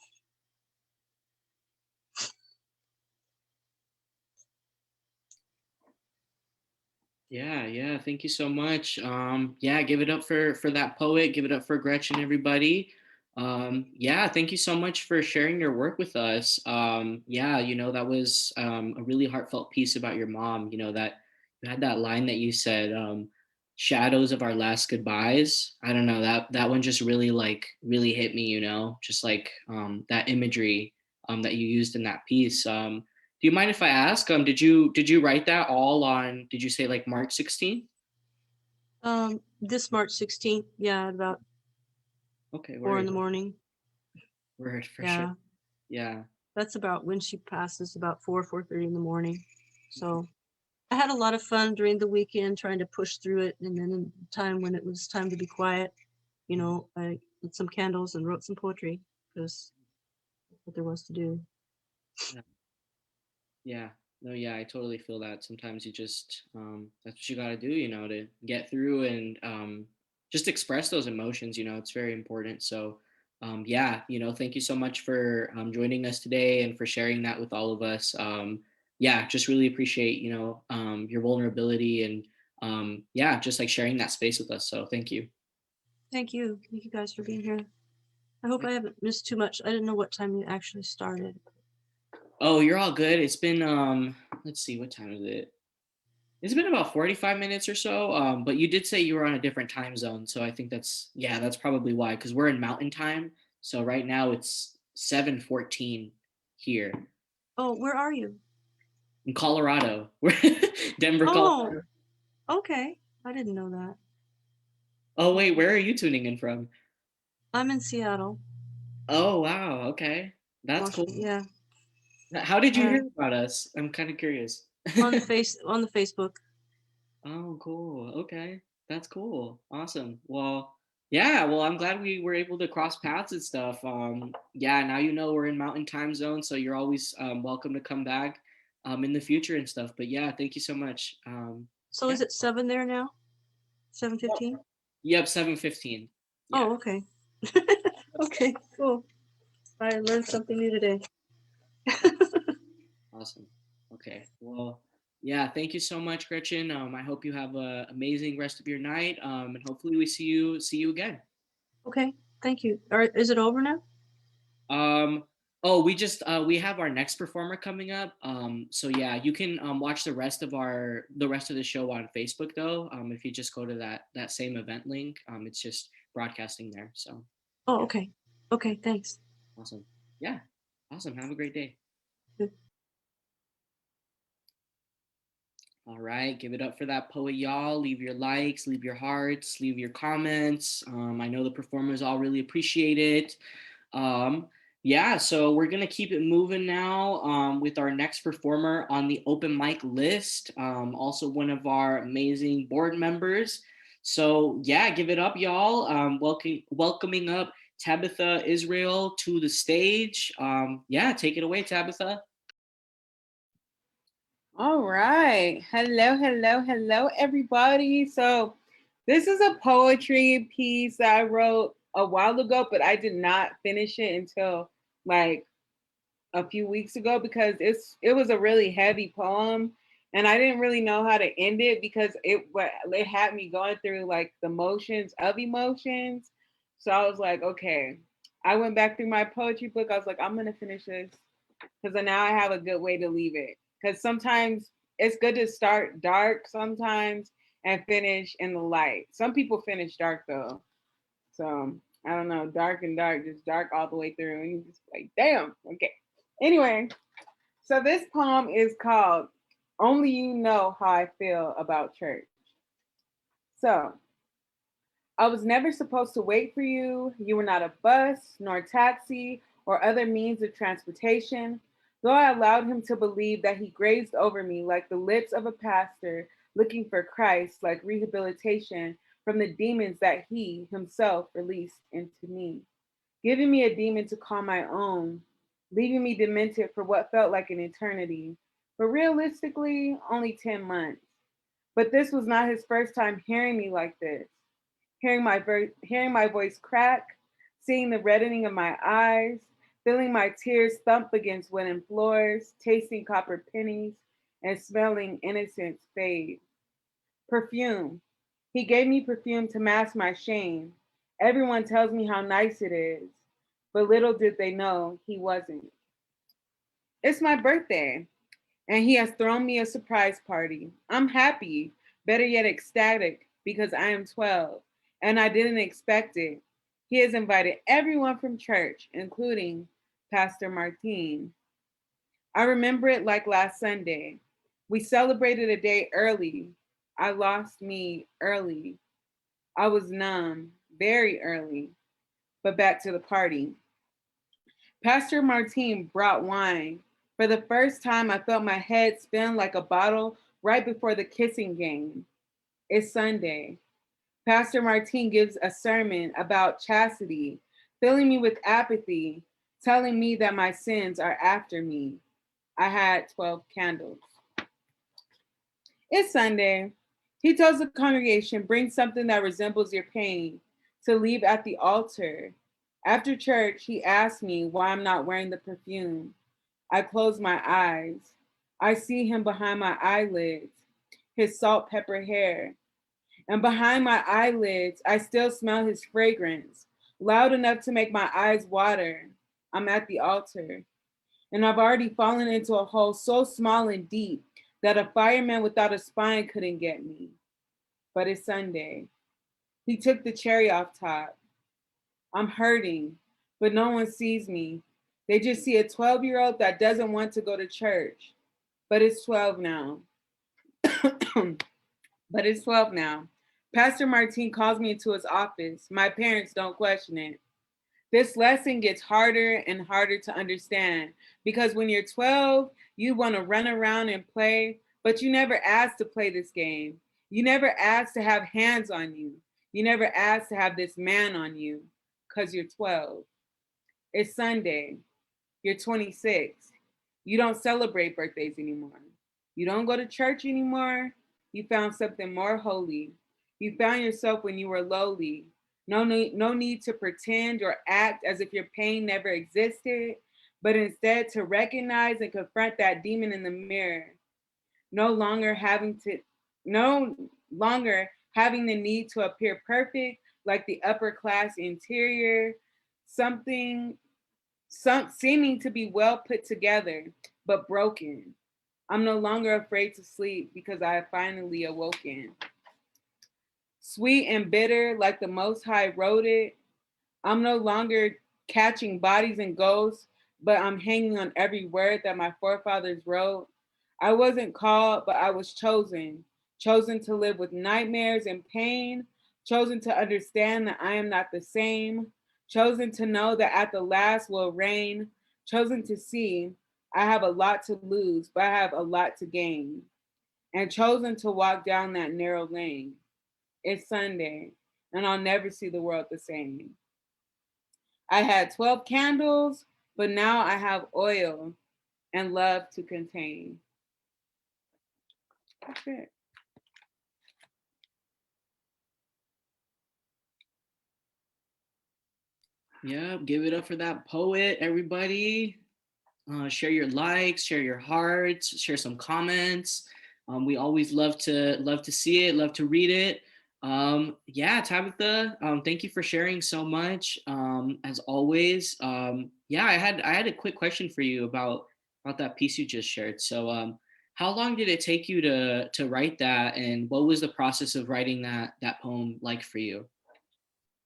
Yeah, thank you so much. Yeah, give it up for that poet, give it up for Gretchen, everybody. Yeah, thank you so much for sharing your work with us. Yeah, that was a really heartfelt piece about your mom. That you had that line that you said, shadows of our last goodbyes. I don't know, that one just really really hit me, just like that imagery that you used in that piece. Do you mind if I ask? Did you write that all on? Did you say like March 16th? This March 16th, yeah, about Okay, 4 in word, the morning. word for sure. Yeah, Yeah, that's about when she passes, about 4:30 in the morning. So I had a lot of fun during the weekend trying to push through it. And then in the time when it was time to be quiet, I lit some candles and wrote some poetry because what there was to do. yeah, yeah. No, yeah, I totally feel that. Sometimes you just that's what you got to do, to get through and just express those emotions. It's very important. So, yeah, thank you so much for joining us today and for sharing that with all of us. Yeah, just really appreciate your vulnerability and yeah, just like sharing that space with us. So, thank you. Thank you. Thank you guys for being here. I hope I haven't missed too much. I didn't know what time you actually started. Oh, you're all good. It's been let's see, what time is it? It's been about 45 minutes or so. But you did say you were on a different time zone, so I think that's probably why, because we're in mountain time. So right now it's 7:14 here Oh, where are you? in Colorado. We're Denver, Oh, Colorado. okay. I didn't know that. Oh wait, where are you tuning in from? I'm in Seattle, Oh wow, okay. That's cool. Washington. Yeah. How did you Uh, hear about us? I'm kind of curious. on the Facebook. Oh, cool. Okay. That's cool. Awesome. Well, yeah, well, I'm glad we were able to cross paths and stuff. Yeah, now we're in mountain time zone, so you're always welcome to come back in the future and stuff. But yeah, thank you so much. So Yeah. is it 7 there now? 7:15? Yep, 7:15. Yeah. Oh, okay. Okay, cool. I learned something new today. Awesome. Okay. Well, yeah, thank you so much, Gretchen. I hope you have a amazing rest of your night. And hopefully we see you again. Okay, thank you. All right, is it over now? Um, oh, we have our next performer coming up. So yeah, you can watch the rest of the show on Facebook though. If you just go to that same event link, it's just broadcasting there. So Oh, yeah, okay. Okay, thanks. awesome. Yeah, awesome. Have a great day. Good. All right, give it up for that poet, y'all. Leave your likes, leave your hearts, leave your comments. I know the performers all really appreciate it. Um, yeah, so we're gonna keep it moving now with our next performer on the open mic list. Also one of our amazing board members. So yeah, give it up, y'all. Welcoming up Tabitha Israel to the stage. Yeah, take it away, Tabitha. All right. Hello, everybody. So, this is a poetry piece that I wrote a while ago, but I did not finish it until like a few weeks ago because it was a really heavy poem, and I didn't really know how to end it because it had me going through like the motions of emotions. So I was like, okay. I went back through my poetry book. I was like, I'm gonna finish this because then now I have a good way to leave it. Because sometimes it's good to start dark sometimes and finish in the light. Some people finish dark though. So I don't know, dark and dark, just dark all the way through. And you just like, damn, okay. Anyway, so this poem is called Only You Know How I Feel About Church. So I was never supposed to wait for you. You were not a bus, nor taxi, or other means of transportation. Though I allowed him to believe that he grazed over me like the lips of a pastor looking for Christ, like rehabilitation from the demons that he himself released into me, giving me a demon to call my own. leaving me demented for what felt like an eternity, but realistically, only 10 months. But this was not his first time hearing me like this. Hearing my voice crack, seeing the reddening of my eyes, feeling my tears thump against wooden floors, tasting copper pennies, and smelling innocence fade. Perfume. He gave me perfume to mask my shame. Everyone tells me how nice it is, but little did they know he wasn't. It's my birthday, and he has thrown me a surprise party. I'm happy, better yet, ecstatic, because I am 12, and I didn't expect it. He has invited everyone from church, including Pastor Martin. I remember it like last Sunday. We celebrated a day early. I lost me early. I was numb, very early, but back to the party. Pastor Martin brought wine. For the first time, I felt my head spin like a bottle right before the kissing game. It's Sunday. Pastor Martin gives a sermon about chastity, filling me with apathy, telling me that my sins are after me. I had 12 candles. It's Sunday. He tells the congregation, bring something that resembles your pain to leave at the altar. After church, he asked me why I'm not wearing the perfume. I close my eyes. I see him behind my eyelids, his salt pepper hair. And behind my eyelids, I still smell his fragrance, loud enough to make my eyes water. I'm at the altar, and I've already fallen into a hole so small and deep that a fireman without a spine couldn't get me. But it's Sunday. He took the cherry off top. I'm hurting, but no one sees me. They just see a 12-year-old that doesn't want to go to church. But it's 12 now. But it's 12 now. Pastor Martin calls me into his office. My parents don't question it. This lesson gets harder and harder to understand because when you're 12, you want to run around and play, but you never asked to play this game. You never asked to have hands on you. You never asked to have this man on you because you're 12. It's Sunday. You're 26. You don't celebrate birthdays anymore. You don't go to church anymore. You found something more holy. You found yourself when you were lowly. No need to pretend or act as if your pain never existed, but instead to recognize and confront that demon in the mirror. No longer having to, no longer having the need to appear perfect like the upper class interior, something seeming to be well put together, but broken. I'm no longer afraid to sleep because I have finally awoken. Sweet and bitter, like the Most High wrote it, I'm no longer catching bodies and ghosts, but I'm hanging on every word that my forefathers wrote. I wasn't called, but I was chosen. Chosen to live with nightmares and pain. Chosen to understand that I am not the same. Chosen to know that at the last will reign. Chosen to see I have a lot to lose, but I have a lot to gain. And chosen to walk down that narrow lane. It's Sunday, and I'll never see the world the same. I had 12 candles, but now I have oil and love to contain. That's it. Yeah, give it up for that poet, everybody. Share your likes, share your hearts, share some comments. We always love to see it, love to read it. Yeah, Tabitha, thank you for sharing so much. As always, yeah, I had a quick question for you about that piece you just shared. So, how long did it take you to write that, and what was the process of writing that poem like for you?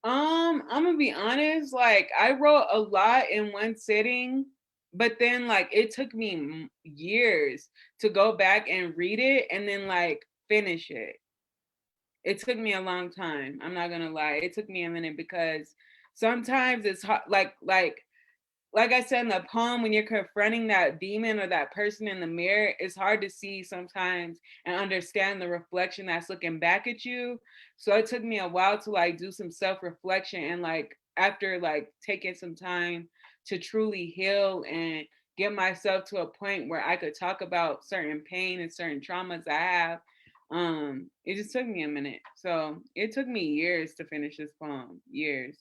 I'm gonna be honest, like I wrote a lot in one sitting, but then like it took me years to go back and read it and then like finish it. It took me a long time. I'm not gonna lie. It took me a minute because sometimes it's hard, like I said in the poem, when you're confronting that demon or that person in the mirror, it's hard to see sometimes and understand the reflection that's looking back at you. So it took me a while to like do some self-reflection and like after like taking some time to truly heal and get myself to a point where I could talk about certain pain and certain traumas I have. It just took me a minute. So it took me years to finish this poem. Years.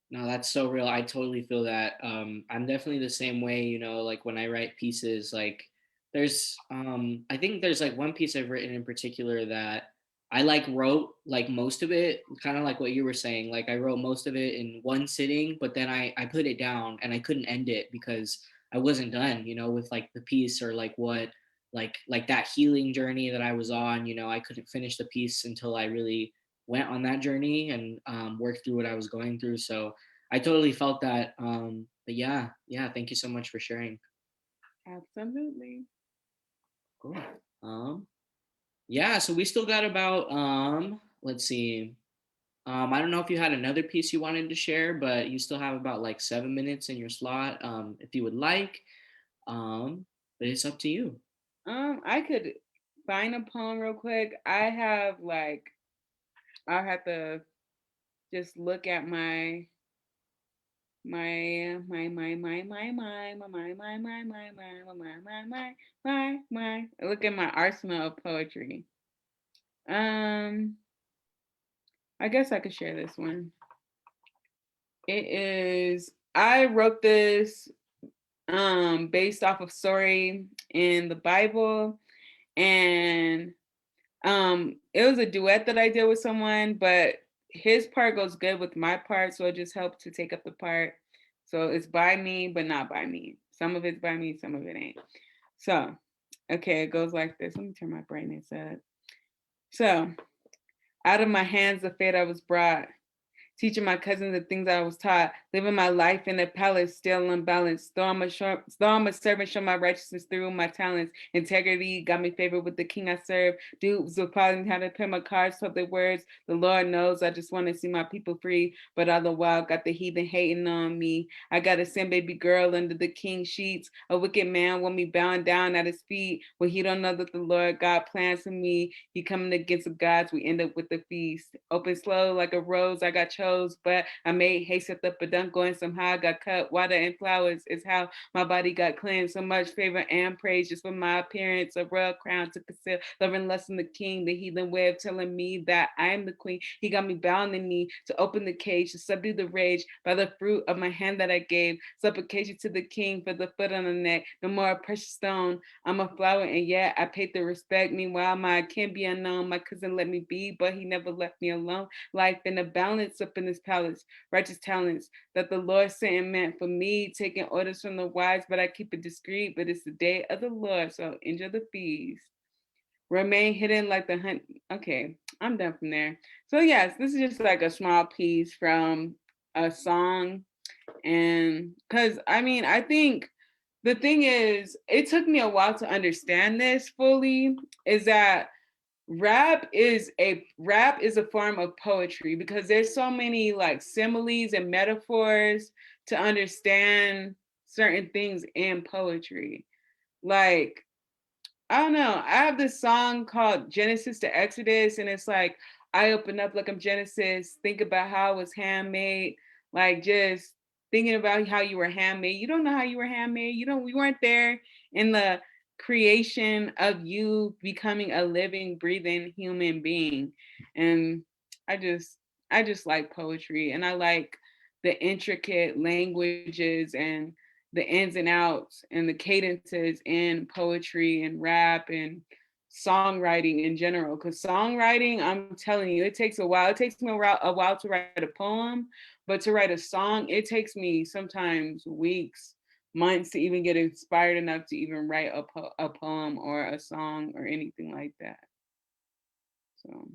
No, that's so real. I totally feel that. I'm definitely the same way, like when I write pieces, like I think there's like one piece I've written in particular that I like wrote like most of it, kind of like what you were saying. Like I wrote most of it in one sitting, but then I put it down and I couldn't end it because I wasn't done, with like the piece or like what like that healing journey that I was on, I couldn't finish the piece until I really went on that journey and worked through what I was going through. So I totally felt that. But yeah, yeah, thank you so much for sharing. Absolutely. Cool. Um, yeah, so we still got about let's see. I don't know if you had another piece you wanted to share, but you still have about like 7 minutes in your slot, if you would like. But it's up to you. I could find a poem real quick. I have like I'll have to just look at my look at my arsenal of poetry. Um, I guess I could share this one. It is I wrote this based off of story in the Bible, and it was a duet that I did with someone, but his part goes good with my part, so it just helped to take up the part. So it's by me, but not by me. Some of it's by me, some of it ain't. So, okay, it goes like this. Let me turn my brightness up. So, out of my hands the fate I was brought, teaching my cousins the things I was taught, living my life in a palace, still unbalanced. Though I'm a servant, show my righteousness through my talents. Integrity got me favored with the king I serve. Dudes were plotting how to play my cards, told their words. The Lord knows I just want to see my people free, but all the while got the heathen hating on me. I got a sin baby girl under the king's sheets. A wicked man want me bound down at his feet. Well, he don't know that the Lord God plans for me. He coming against the gods, we end up with the feast. Open slow like a rose, I got chose, but I made haste at the peduncle and somehow I got cut. Water and flowers is how my body got cleansed. So much favor and praise just for my appearance. A royal crown to conceal love and lust in the king. The heathen way of telling me that I am the queen. He got me bound in knee to open the cage, to subdue the rage by the fruit of my hand that I gave. Supplication to the king for the foot on the neck. No more a precious stone. I'm a flower and yet I paid the respect. Meanwhile, my can be unknown. My cousin let me be, but he never left me alone. Life in a balance up in this palace, righteous talents that the Lord sent and meant for me, taking orders from the wise, but I keep it discreet. But it's the day of the Lord, so enjoy the feast. Remain hidden like the hunt. Okay, I'm done from there. So yes, this is just like a small piece from a song, and because I mean, I think the thing is, it took me a while to understand this fully. Is that rap is a form of poetry because there's so many like similes and metaphors to understand certain things in poetry. Like, I don't know. I have this song called Genesis to Exodus, and it's like I open up like I'm Genesis, think about how it was handmade, like just thinking about how you were handmade. You don't know how you were handmade. We weren't there in the creation of you becoming a living, breathing human being. And I just I just like poetry, and I like the intricate languages and the ins and outs and the cadences in poetry and rap and songwriting in general. Because songwriting, I'm telling you, it takes a while. It takes me a while to write a poem, but to write a song, it takes me sometimes weeks, months to even get inspired enough to even write a poem or a song or anything like that. So,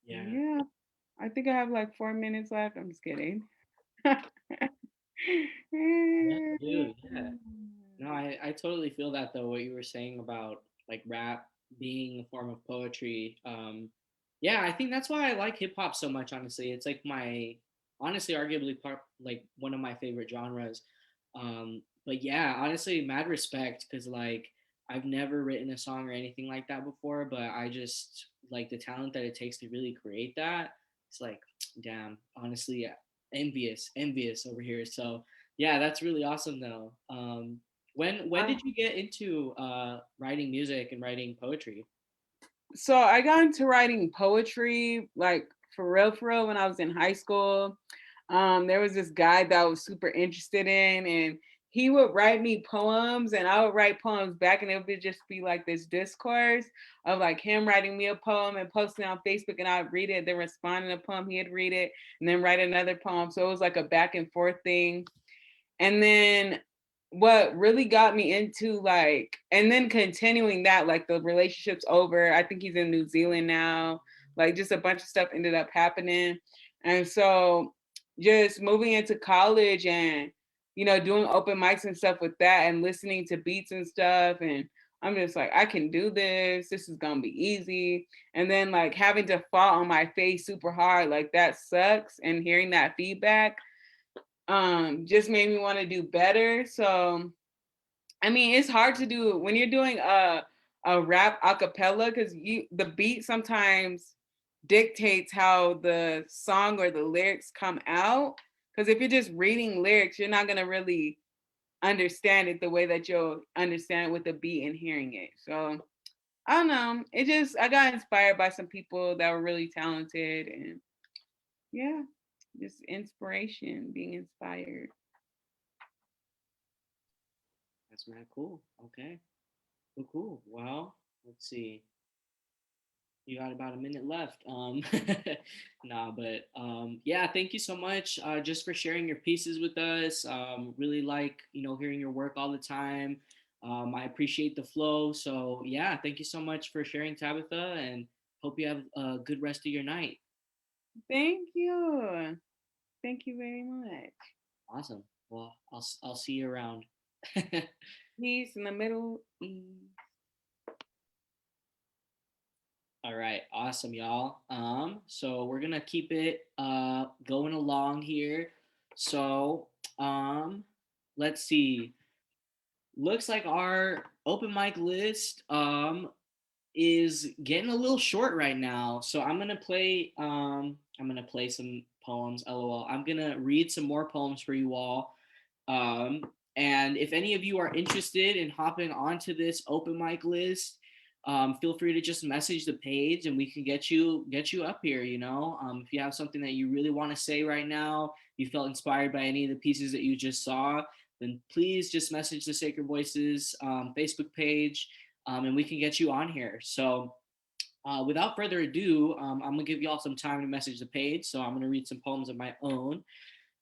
Yeah. yeah, I think I have like 4 minutes left. I'm just kidding. Yeah, dude. Yeah. No, I totally feel that though, what you were saying about like rap being a form of poetry. Yeah, I think that's why I like hip hop so much, honestly. It's like honestly, arguably like one of my favorite genres. But yeah, honestly, mad respect because like I've never written a song or anything like that before, but I just like the talent that it takes to really create that. It's like, damn, honestly, yeah, envious over here. So yeah, that's really awesome though. When Uh, did you get into writing music and writing poetry? so I got into writing poetry like for real when I was in high school. There was this guy that I was super interested in, and he would write me poems, and I would write poems back, and it would just be like this discourse of like him writing me a poem and posting it on Facebook, and I'd read it, then respond in a poem, he'd read it, and then write another poem. So it was like a back and forth thing. And then what really got me into like, and then continuing that, like the relationship's over. I think he's in New Zealand now. Like just a bunch of stuff ended up happening. And so just moving into college and, doing open mics and stuff with that and listening to beats and stuff. And I'm just like, I can do this. This is going to be easy. And then like having to fall on my face super hard, like that sucks. And hearing that feedback just made me want to do better. So I mean, it's hard to do when you're doing a rap a cappella because the beat sometimes dictates how the song or the lyrics come out. Because if you're just reading lyrics, you're not gonna really understand it the way that you'll understand it with the beat and hearing it. So I don't know. I got inspired by some people that were really talented, and yeah, just inspiration, being inspired. That's mad cool. Okay, cool. Well, let's see. You got about a minute left. Nah, but yeah, thank you so much just for sharing your pieces with us. Really like hearing your work all the time. I appreciate the flow. So yeah, thank you so much for sharing, Tabitha, and hope you have a good rest of your night. Thank you. Thank you very much. Awesome. Well, I'll see you around. Peace in the Middle East. All right, awesome, y'all. So we're gonna keep it going along here. So let's see. Looks like our open mic list is getting a little short right now. So I'm gonna play some poems. LOL. I'm gonna read some more poems for you all. Um, and if any of you are interested in hopping onto this open mic list, feel free to just message the page and we can get you up here. If you have something that you really want to say right now, you felt inspired by any of the pieces that you just saw, then please just message the Sacred Voices Facebook page, and we can get you on here. So without further ado, I'm gonna give y'all some time to message the page. So I'm gonna read some poems of my own.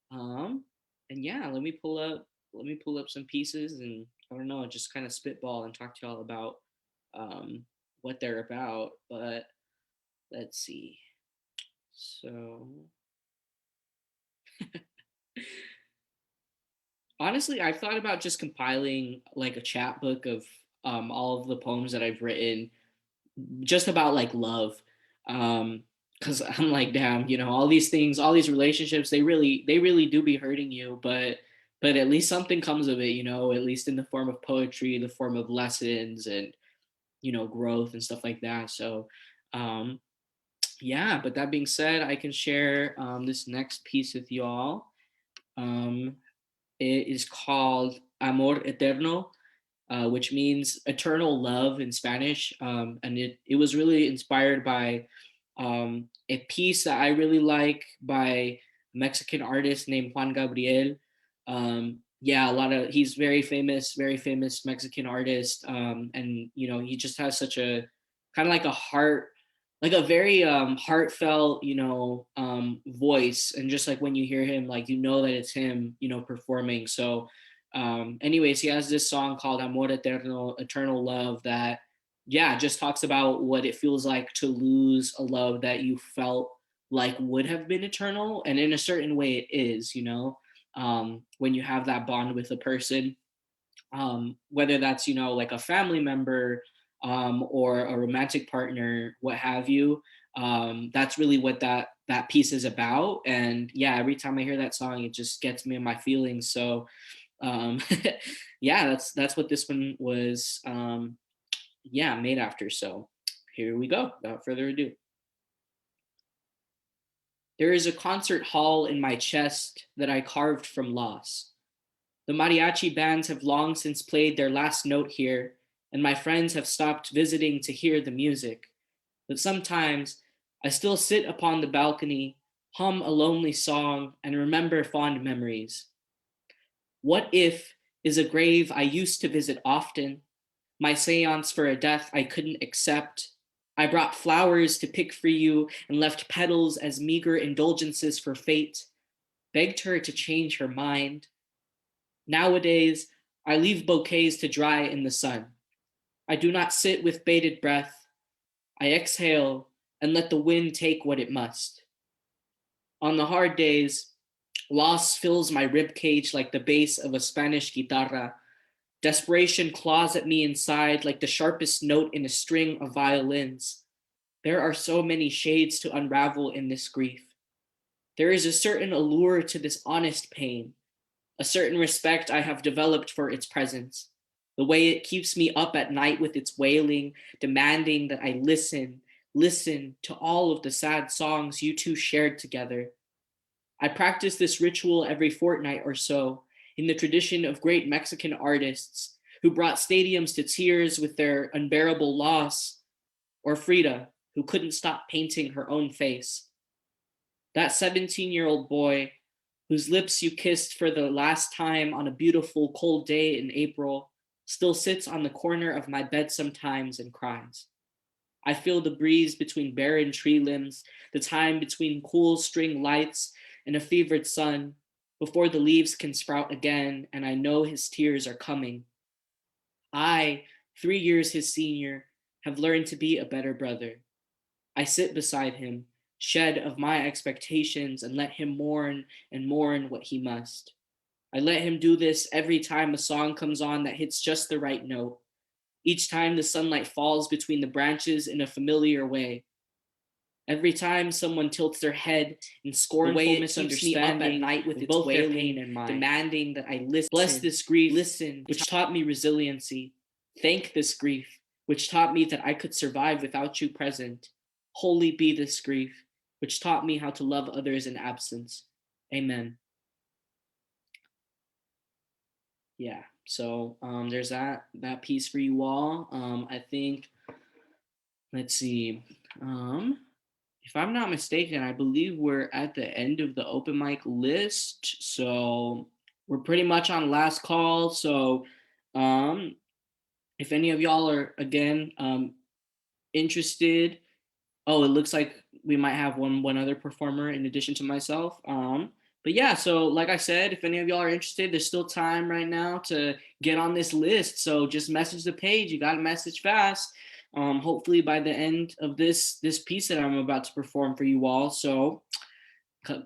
Um, and yeah, let me pull up some pieces and I don't know, just kind of spitball and talk to y'all about what they're about. But let's see. So honestly, I've thought about just compiling like a chapbook of all of the poems that I've written just about like love. Because I'm like, damn, all these things, all these relationships, they really do be hurting you, but at least something comes of it, at least in the form of poetry, the form of lessons and growth and stuff like that. So um yeah, but that being said, I can share this next piece with y'all. um it is called Amor Eterno, which means eternal love in Spanish. And it was really inspired by a piece that I really like by a Mexican artist named Juan Gabriel. Yeah, he's very famous Mexican artist. And he just has such a kind of like a heart, like a very heartfelt, voice. And just like when you hear him, like that it's him, performing. So anyways, he has this song called Amor Eterno, Eternal Love, that yeah, just talks about what it feels like to lose a love that you felt like would have been eternal. And in a certain way it is, when you have that bond with a person, whether that's, like a family member, or a romantic partner, what have you. That's really what that piece is about. And yeah, every time I hear that song, it just gets me in my feelings. So um yeah, that's what this one was yeah, made after. So here we go, without further ado. There is a concert hall in my chest that I carved from loss. The mariachi bands have long since played their last note here, and my friends have stopped visiting to hear the music. But sometimes I still sit upon the balcony, hum a lonely song, and remember fond memories. What if is a grave I used to visit often, my seance for a death I couldn't accept. I brought flowers to pick for you and left petals as meager indulgences for fate, begged her to change her mind. Nowadays, I leave bouquets to dry in the sun. I do not sit with bated breath. I exhale and let the wind take what it must. On the hard days, loss fills my rib cage like the bass of a Spanish guitarra. Desperation claws at me inside like the sharpest note in a string of violins. There are so many shades to unravel in this grief. There is a certain allure to this honest pain, a certain respect I have developed for its presence, the way it keeps me up at night with its wailing, demanding that I listen to all of the sad songs you two shared together. I practice this ritual every fortnight or so in the tradition of great Mexican artists who brought stadiums to tears with their unbearable loss, or Frida, who couldn't stop painting her own face. That 17-year-old boy whose lips you kissed for the last time on a beautiful cold day in April still sits on the corner of my bed sometimes and cries. I feel the breeze between barren tree limbs, the time between cool string lights and a fevered sun, before the leaves can sprout again, and I know his tears are coming. I, 3 years his senior, have learned to be a better brother. I sit beside him, shed of my expectations, and let him mourn and mourn what he must. I let him do this every time a song comes on that hits just the right note. Each time the sunlight falls between the branches in a familiar way. Every time someone tilts their head in scornful misunderstanding at night with its both wailing, their pain and mine, demanding that I listen. Bless this grief, listen, which taught me resiliency. Thank this grief, which taught me that I could survive without you present. Holy be this grief, which taught me how to love others in absence. Amen. Yeah, so there's that piece for you all. I think, let's see. If I'm not mistaken, I believe we're at the end of the open mic list. So we're pretty much on last call. So if any of y'all are, again, interested, oh, it looks like we might have one other performer in addition to myself. But yeah, so like I said, if any of y'all are interested, there's still time right now to get on this list. So just message the page. You got to message fast. Hopefully by the end of this piece that I'm about to perform for you all. So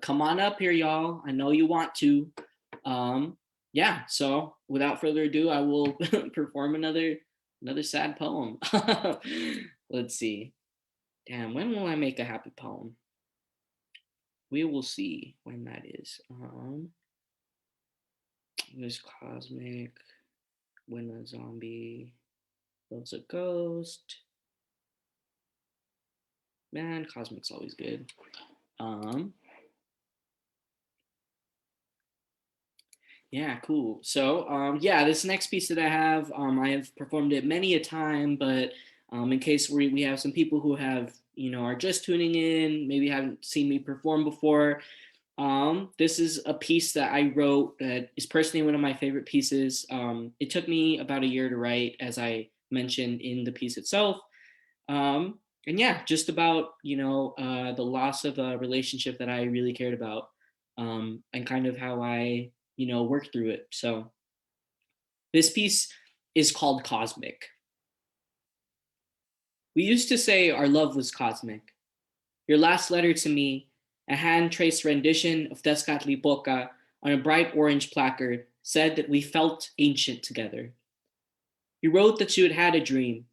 come on up here, y'all. I know you want to. Yeah, so without further ado, I will perform another sad poem. Let's see. Damn, when will I make a happy poem? We will see when that is. There's Cosmic, When a Zombie Loves a Ghost. Man, Cosmic's always good. Yeah, cool. So, yeah, this next piece that I have performed it many a time, but in case we have some people who have, are just tuning in, maybe haven't seen me perform before. This is a piece that I wrote that is personally one of my favorite pieces. It took me about a year to write, as I mentioned in the piece itself. And yeah, just about, the loss of a relationship that I really cared about, and kind of how I, worked through it. So this piece is called Cosmic. We used to say our love was cosmic. Your last letter to me, a hand-traced rendition of Tezcatlipoca on a bright orange placard, said that we felt ancient together. You wrote that you had had a dream.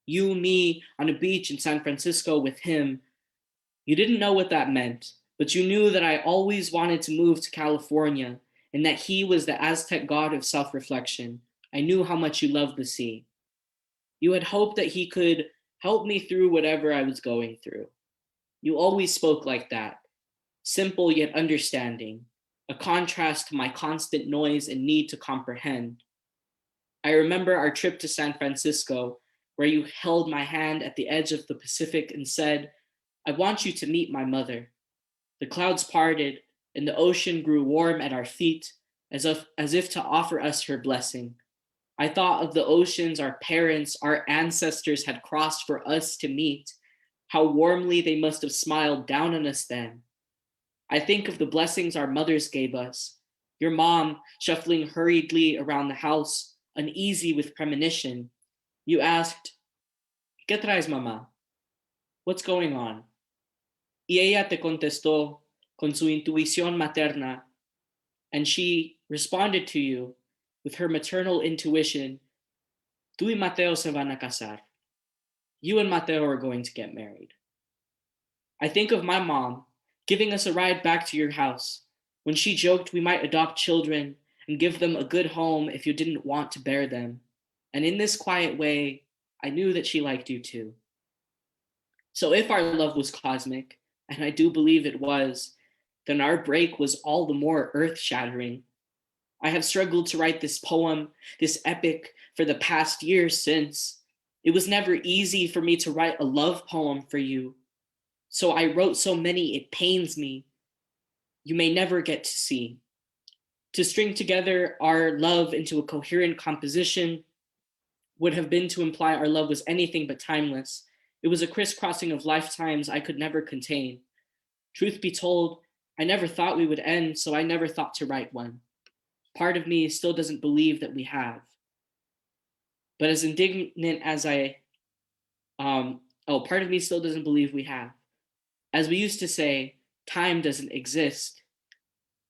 You, me, on a beach in San Francisco with him. You didn't know what that meant, but you knew that I always wanted to move to California and that he was the Aztec god of self-reflection. I knew how much you loved the sea. You had hoped that he could help me through whatever I was going through. You always spoke like that, simple yet understanding, a contrast to my constant noise and need to comprehend. I remember our trip to San Francisco, where you held my hand at the edge of the Pacific and said, I want you to meet my mother. The clouds parted, and the ocean grew warm at our feet, as if to offer us her blessing. I thought of the oceans our parents, our ancestors had crossed for us to meet, how warmly they must have smiled down on us then. I think of the blessings our mothers gave us, your mom shuffling hurriedly around the house, uneasy with premonition. You asked, ¿Qué traes, mamá? What's going on? Y ella te contestó con su intuición materna, and she responded to you with her maternal intuition, tú y Mateo se van a casar. You and Mateo are going to get married. I think of my mom giving us a ride back to your house when she joked we might adopt children and give them a good home if you didn't want to bear them. And in this quiet way, I knew that she liked you too. So if our love was cosmic, and I do believe it was, then our break was all the more earth shattering. I have struggled to write this poem, this epic, for the past year since. It was never easy for me to write a love poem for you. So I wrote so many, it pains me. You may never get to see. To string together our love into a coherent composition would have been to imply our love was anything but timeless. It was a crisscrossing of lifetimes I could never contain. Truth be told, I never thought we would end, so I never thought to write one. Part of me still doesn't believe that we have. But as indignant as part of me still doesn't believe we have. As we used to say, time doesn't exist.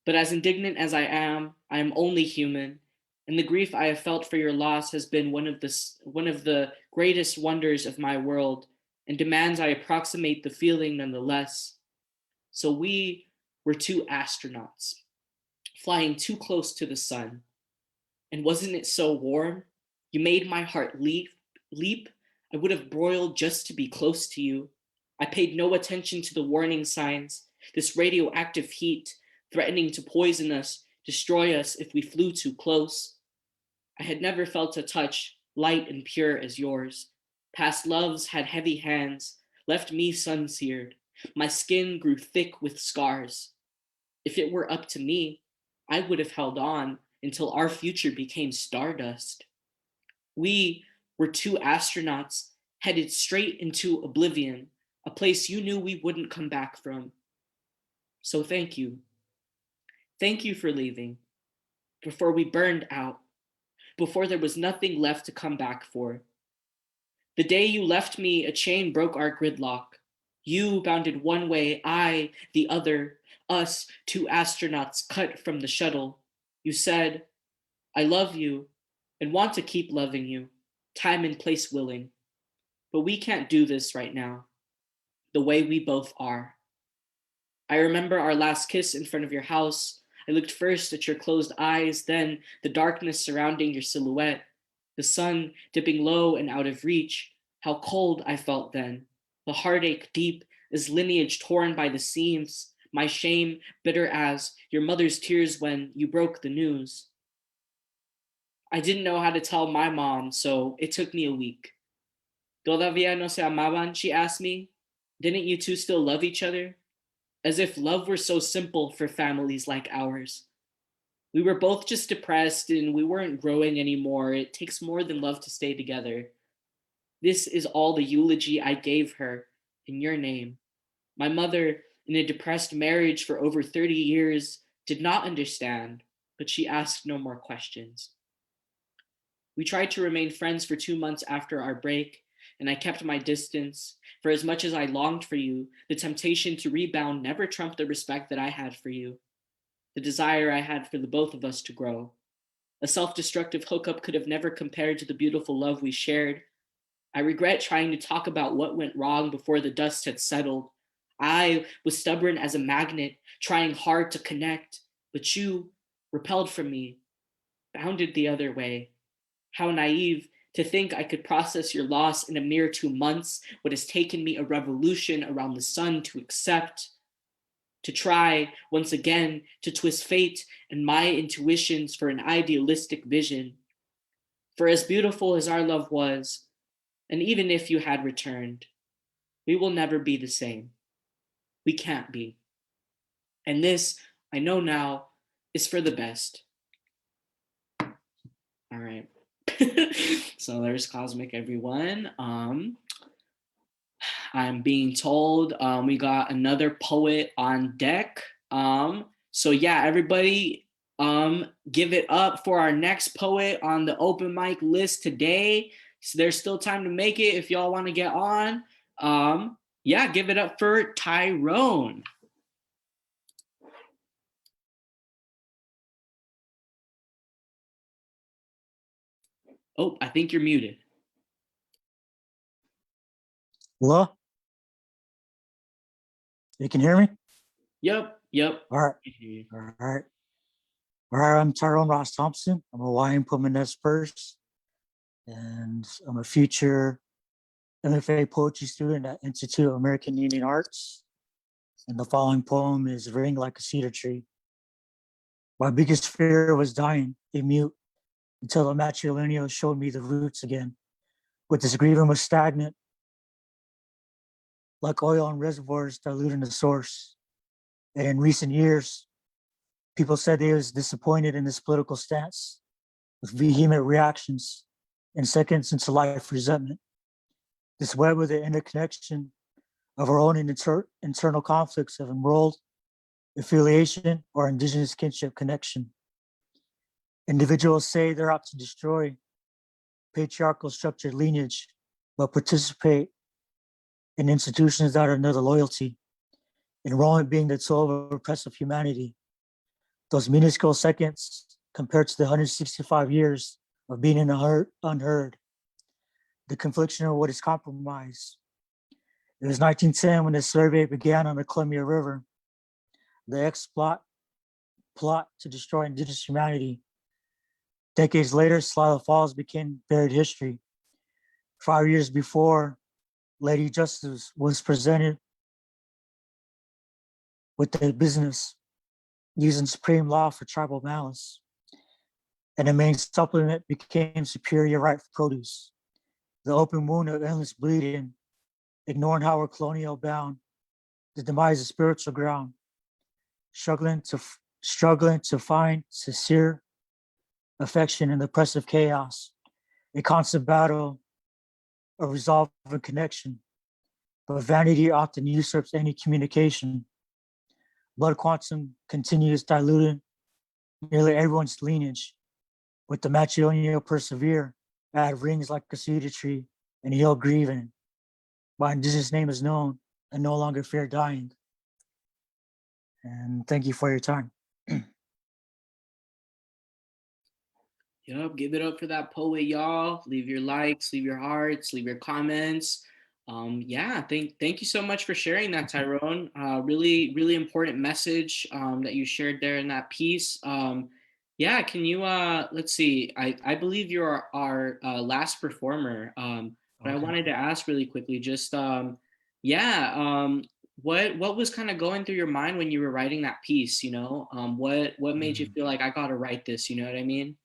But as indignant as I am only human, and the grief I have felt for your loss has been one of the greatest wonders of my world, and demands I approximate the feeling nonetheless. So we were two astronauts, flying too close to the sun. And wasn't it so warm? You made my heart leap. I would have broiled just to be close to you. I paid no attention to the warning signs, this radioactive heat threatening to poison us, destroy us if we flew too close. I had never felt a touch light and pure as yours. Past loves had heavy hands, left me sun-seared. My skin grew thick with scars. If it were up to me, I would have held on until our future became stardust. We were two astronauts headed straight into oblivion, a place you knew we wouldn't come back from. So thank you. Thank you for leaving, before we burned out, before there was nothing left to come back for. The day you left me, a chain broke our gridlock. You bounded one way, I the other, us two astronauts cut from the shuttle. You said, I love you and want to keep loving you, time and place willing. But we can't do this right now, the way we both are. I remember our last kiss in front of your house. I looked first at your closed eyes, then the darkness surrounding your silhouette, the sun dipping low and out of reach. How cold I felt then, the heartache deep as lineage torn by the seams, my shame bitter as your mother's tears when you broke the news. I didn't know how to tell my mom, so it took me a week. ¿Todavía no se amaban? She asked me. Didn't you two still love each other? As if love were so simple for families like ours. We were both just depressed and we weren't growing anymore. It takes more than love to stay together. This is all the eulogy I gave her in your name. My mother, in a depressed marriage for over 30 years, did not understand, but she asked no more questions. We tried to remain friends for 2 months after our break, and I kept my distance. For as much as I longed for you, the temptation to rebound never trumped the respect that I had for you, the desire I had for the both of us to grow. A self-destructive hookup could have never compared to the beautiful love we shared. I regret trying to talk about what went wrong before the dust had settled. I was stubborn as a magnet, trying hard to connect, but you, repelled from me, bounded the other way. How naive to think I could process your loss in a mere 2 months, what has taken me a revolution around the sun to to try once again to twist fate and my intuitions for an idealistic vision. For as beautiful as our love was, and even if you had returned, we will never be the same. We can't be. And this, I know now, is for the best. All right. So there's Cosmic, everyone. I'm being told we got another poet on deck. So yeah, everybody, give it up for our next poet on the open mic list today. So there's still time to make it if y'all want to get on. Yeah, give it up for Tyrone. Oh, I think you're muted. Hello? You can hear me? Yep. All right. All right. All right, I'm Tyrone Ross Thompson. I'm a Hawaiian Pumanes Purse, and I'm a future MFA poetry student at Institute of American Indian Arts. And the following poem is Ring Like a Cedar Tree. My biggest fear was dying, a mute, until the matrilineal showed me the roots again. With this grieving was stagnant, like oil in reservoirs diluting the source. And in recent years, people said they was disappointed in this political stance with vehement reactions and seconds into life resentment. This web of the interconnection of our own internal conflicts of enrolled affiliation or indigenous kinship connection. Individuals say they're out to destroy patriarchal structured lineage, but participate in institutions that are another loyalty, enrollment being the tool of oppressive humanity. Those minuscule seconds compared to the 165 years of being unheard, the confliction of what is compromised. It was 1910 when the survey began on the Columbia River. The plot to destroy indigenous humanity. Decades later, Sligo Falls became buried history. 5 years before, Lady Justice was presented with the business using supreme law for tribal malice. And the main supplement became superior right for produce. The open wound of endless bleeding, ignoring how we're colonial bound, the demise of spiritual ground, struggling to find sincere affection in the oppressive chaos, a constant battle of resolve and connection. But vanity often usurps any communication. Blood quantum continues diluting nearly everyone's lineage. With the matrilineal persevere, add rings like a cedar tree and heal grieving. My indigenous name is known and no longer fear dying. And thank you for your time. Yup, give it up for that poet, y'all. Leave your likes, leave your hearts, leave your comments. Yeah, thank you so much for sharing that, Tyrone. Really important message that you shared there in that piece. Yeah, can you let's see. I believe you're our last performer. But I wanted to ask really quickly, just yeah, what was kind of going through your mind when you were writing that piece, you know? What made you feel like I gotta write this, you know what I mean?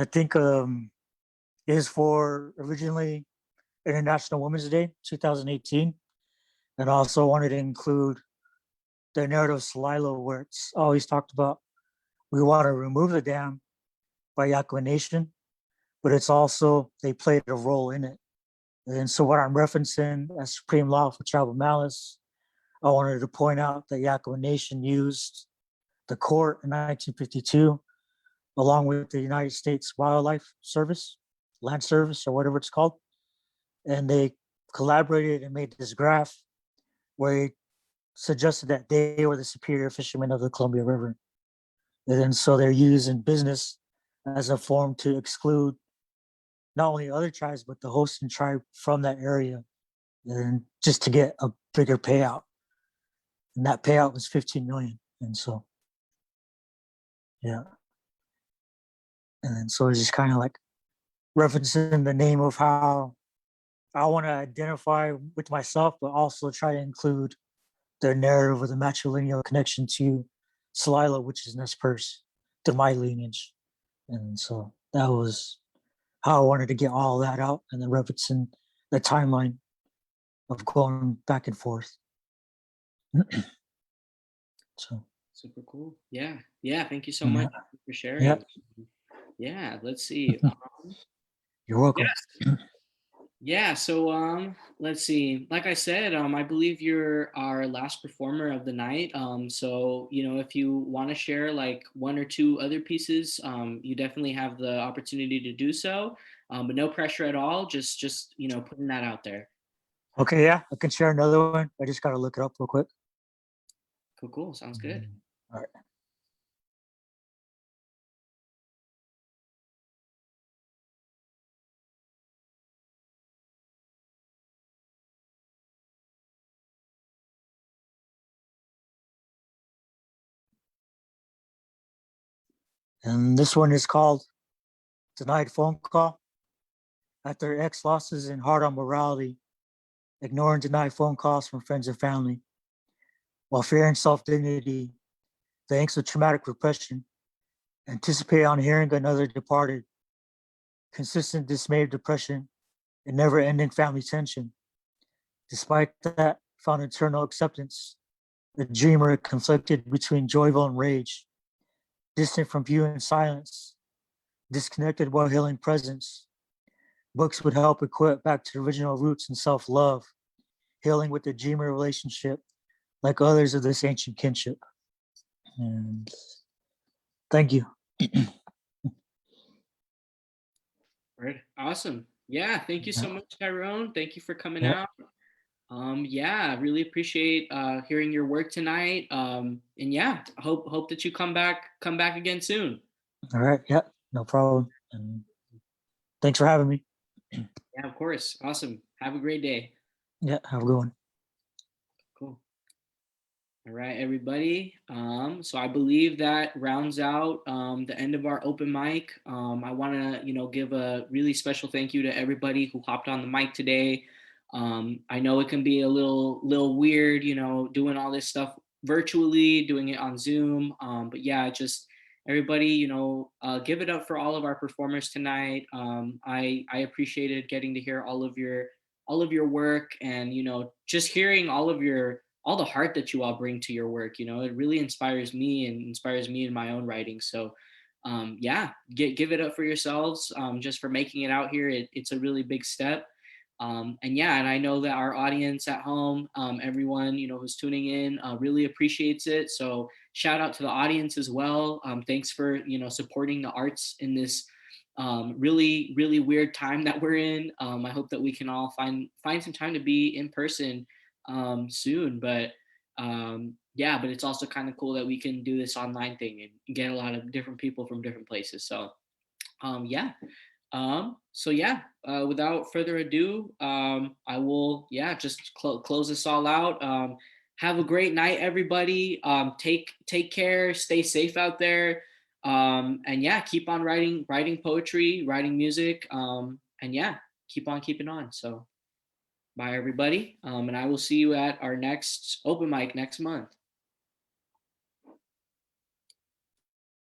I think it is for originally International Women's Day, 2018. And I also wanted to include the narrative Sligo, where it's always talked about we want to remove the dam by Yakama Nation, but it's also they played a role in it. And so what I'm referencing as supreme law for tribal malice, I wanted to point out that Yakama Nation used the court in 1952, along with the United States Wildlife Service, Land Service, or whatever it's called. And they collaborated and made this graph where he suggested that they were the superior fishermen of the Columbia River. And then so they're used in business as a form to exclude not only other tribes, but the hosting tribe from that area, and just to get a bigger payout. And that payout was 15 million. And so, yeah. And then so it's just kind of like referencing the name of how I want to identify with myself, but also try to include the narrative of the matrilineal connection to Salila, which is Nez Perce, to my lineage. And so that was how I wanted to get all that out and then referencing the timeline of going back and forth. So Super cool. Yeah. Yeah. Thank you so yeah, much for yeah, sharing. Yeah. Let's see. you're welcome. Yes. Yeah. So let's see. Like I said, I believe you're our last performer of the night. So if you want to share like one or two other pieces, you definitely have the opportunity to do so. But no pressure at all. Just putting that out there. Okay, yeah, I can share another one. I just gotta look it up real quick. Cool. Cool. Sounds good. All right. And this one is called Denied Phone Call. After X losses and hard on morality, ignoring denied phone calls from friends and family, while fearing self-dignity, the angst of traumatic repression, anticipate on hearing another departed, consistent dismay of depression, and never-ending family tension. Despite that, found internal acceptance. The dreamer conflicted between joyful and rage, distant from view and silence, disconnected while healing presence. Books would help equip back to original roots and self-love, healing with the dreamer relationship, like others of this ancient kinship. And thank you. Right. Awesome. Yeah. Thank you so much, Tyrone. Thank you for coming Yeah. out. Yeah, I really appreciate hearing your work tonight. And yeah, hope that you come back again soon. All right. Yeah. No problem. And thanks for having me. Yeah, of course. Awesome. Have a great day. Yeah. Have a good one. Cool. All right, everybody. So I believe that rounds out the end of our open mic. I want to, give a really special thank you to everybody who hopped on the mic today. I know it can be a little weird, doing all this stuff virtually, doing it on Zoom. But yeah, just everybody, give it up for all of our performers tonight. I appreciated getting to hear all of your work, and just hearing all the heart that you all bring to your work. It really inspires me and inspires me in my own writing. So yeah, give it up for yourselves, just for making it out here. It's a really big step. And yeah, and I know that our audience at home, everyone who's tuning in, really appreciates it. So shout out to the audience as well. Thanks for supporting the arts in this really really weird time that we're in. I hope that we can all find some time to be in person soon. But yeah, but it's also kind of cool that we can do this online thing and get a lot of different people from different places. So yeah. So yeah, without further ado, I will, yeah, just close this all out. Have a great night, everybody. Take care, stay safe out there. And yeah, keep on writing poetry, writing music. And yeah, keep on keeping on. So bye, everybody. And I will see you at our next open mic next month.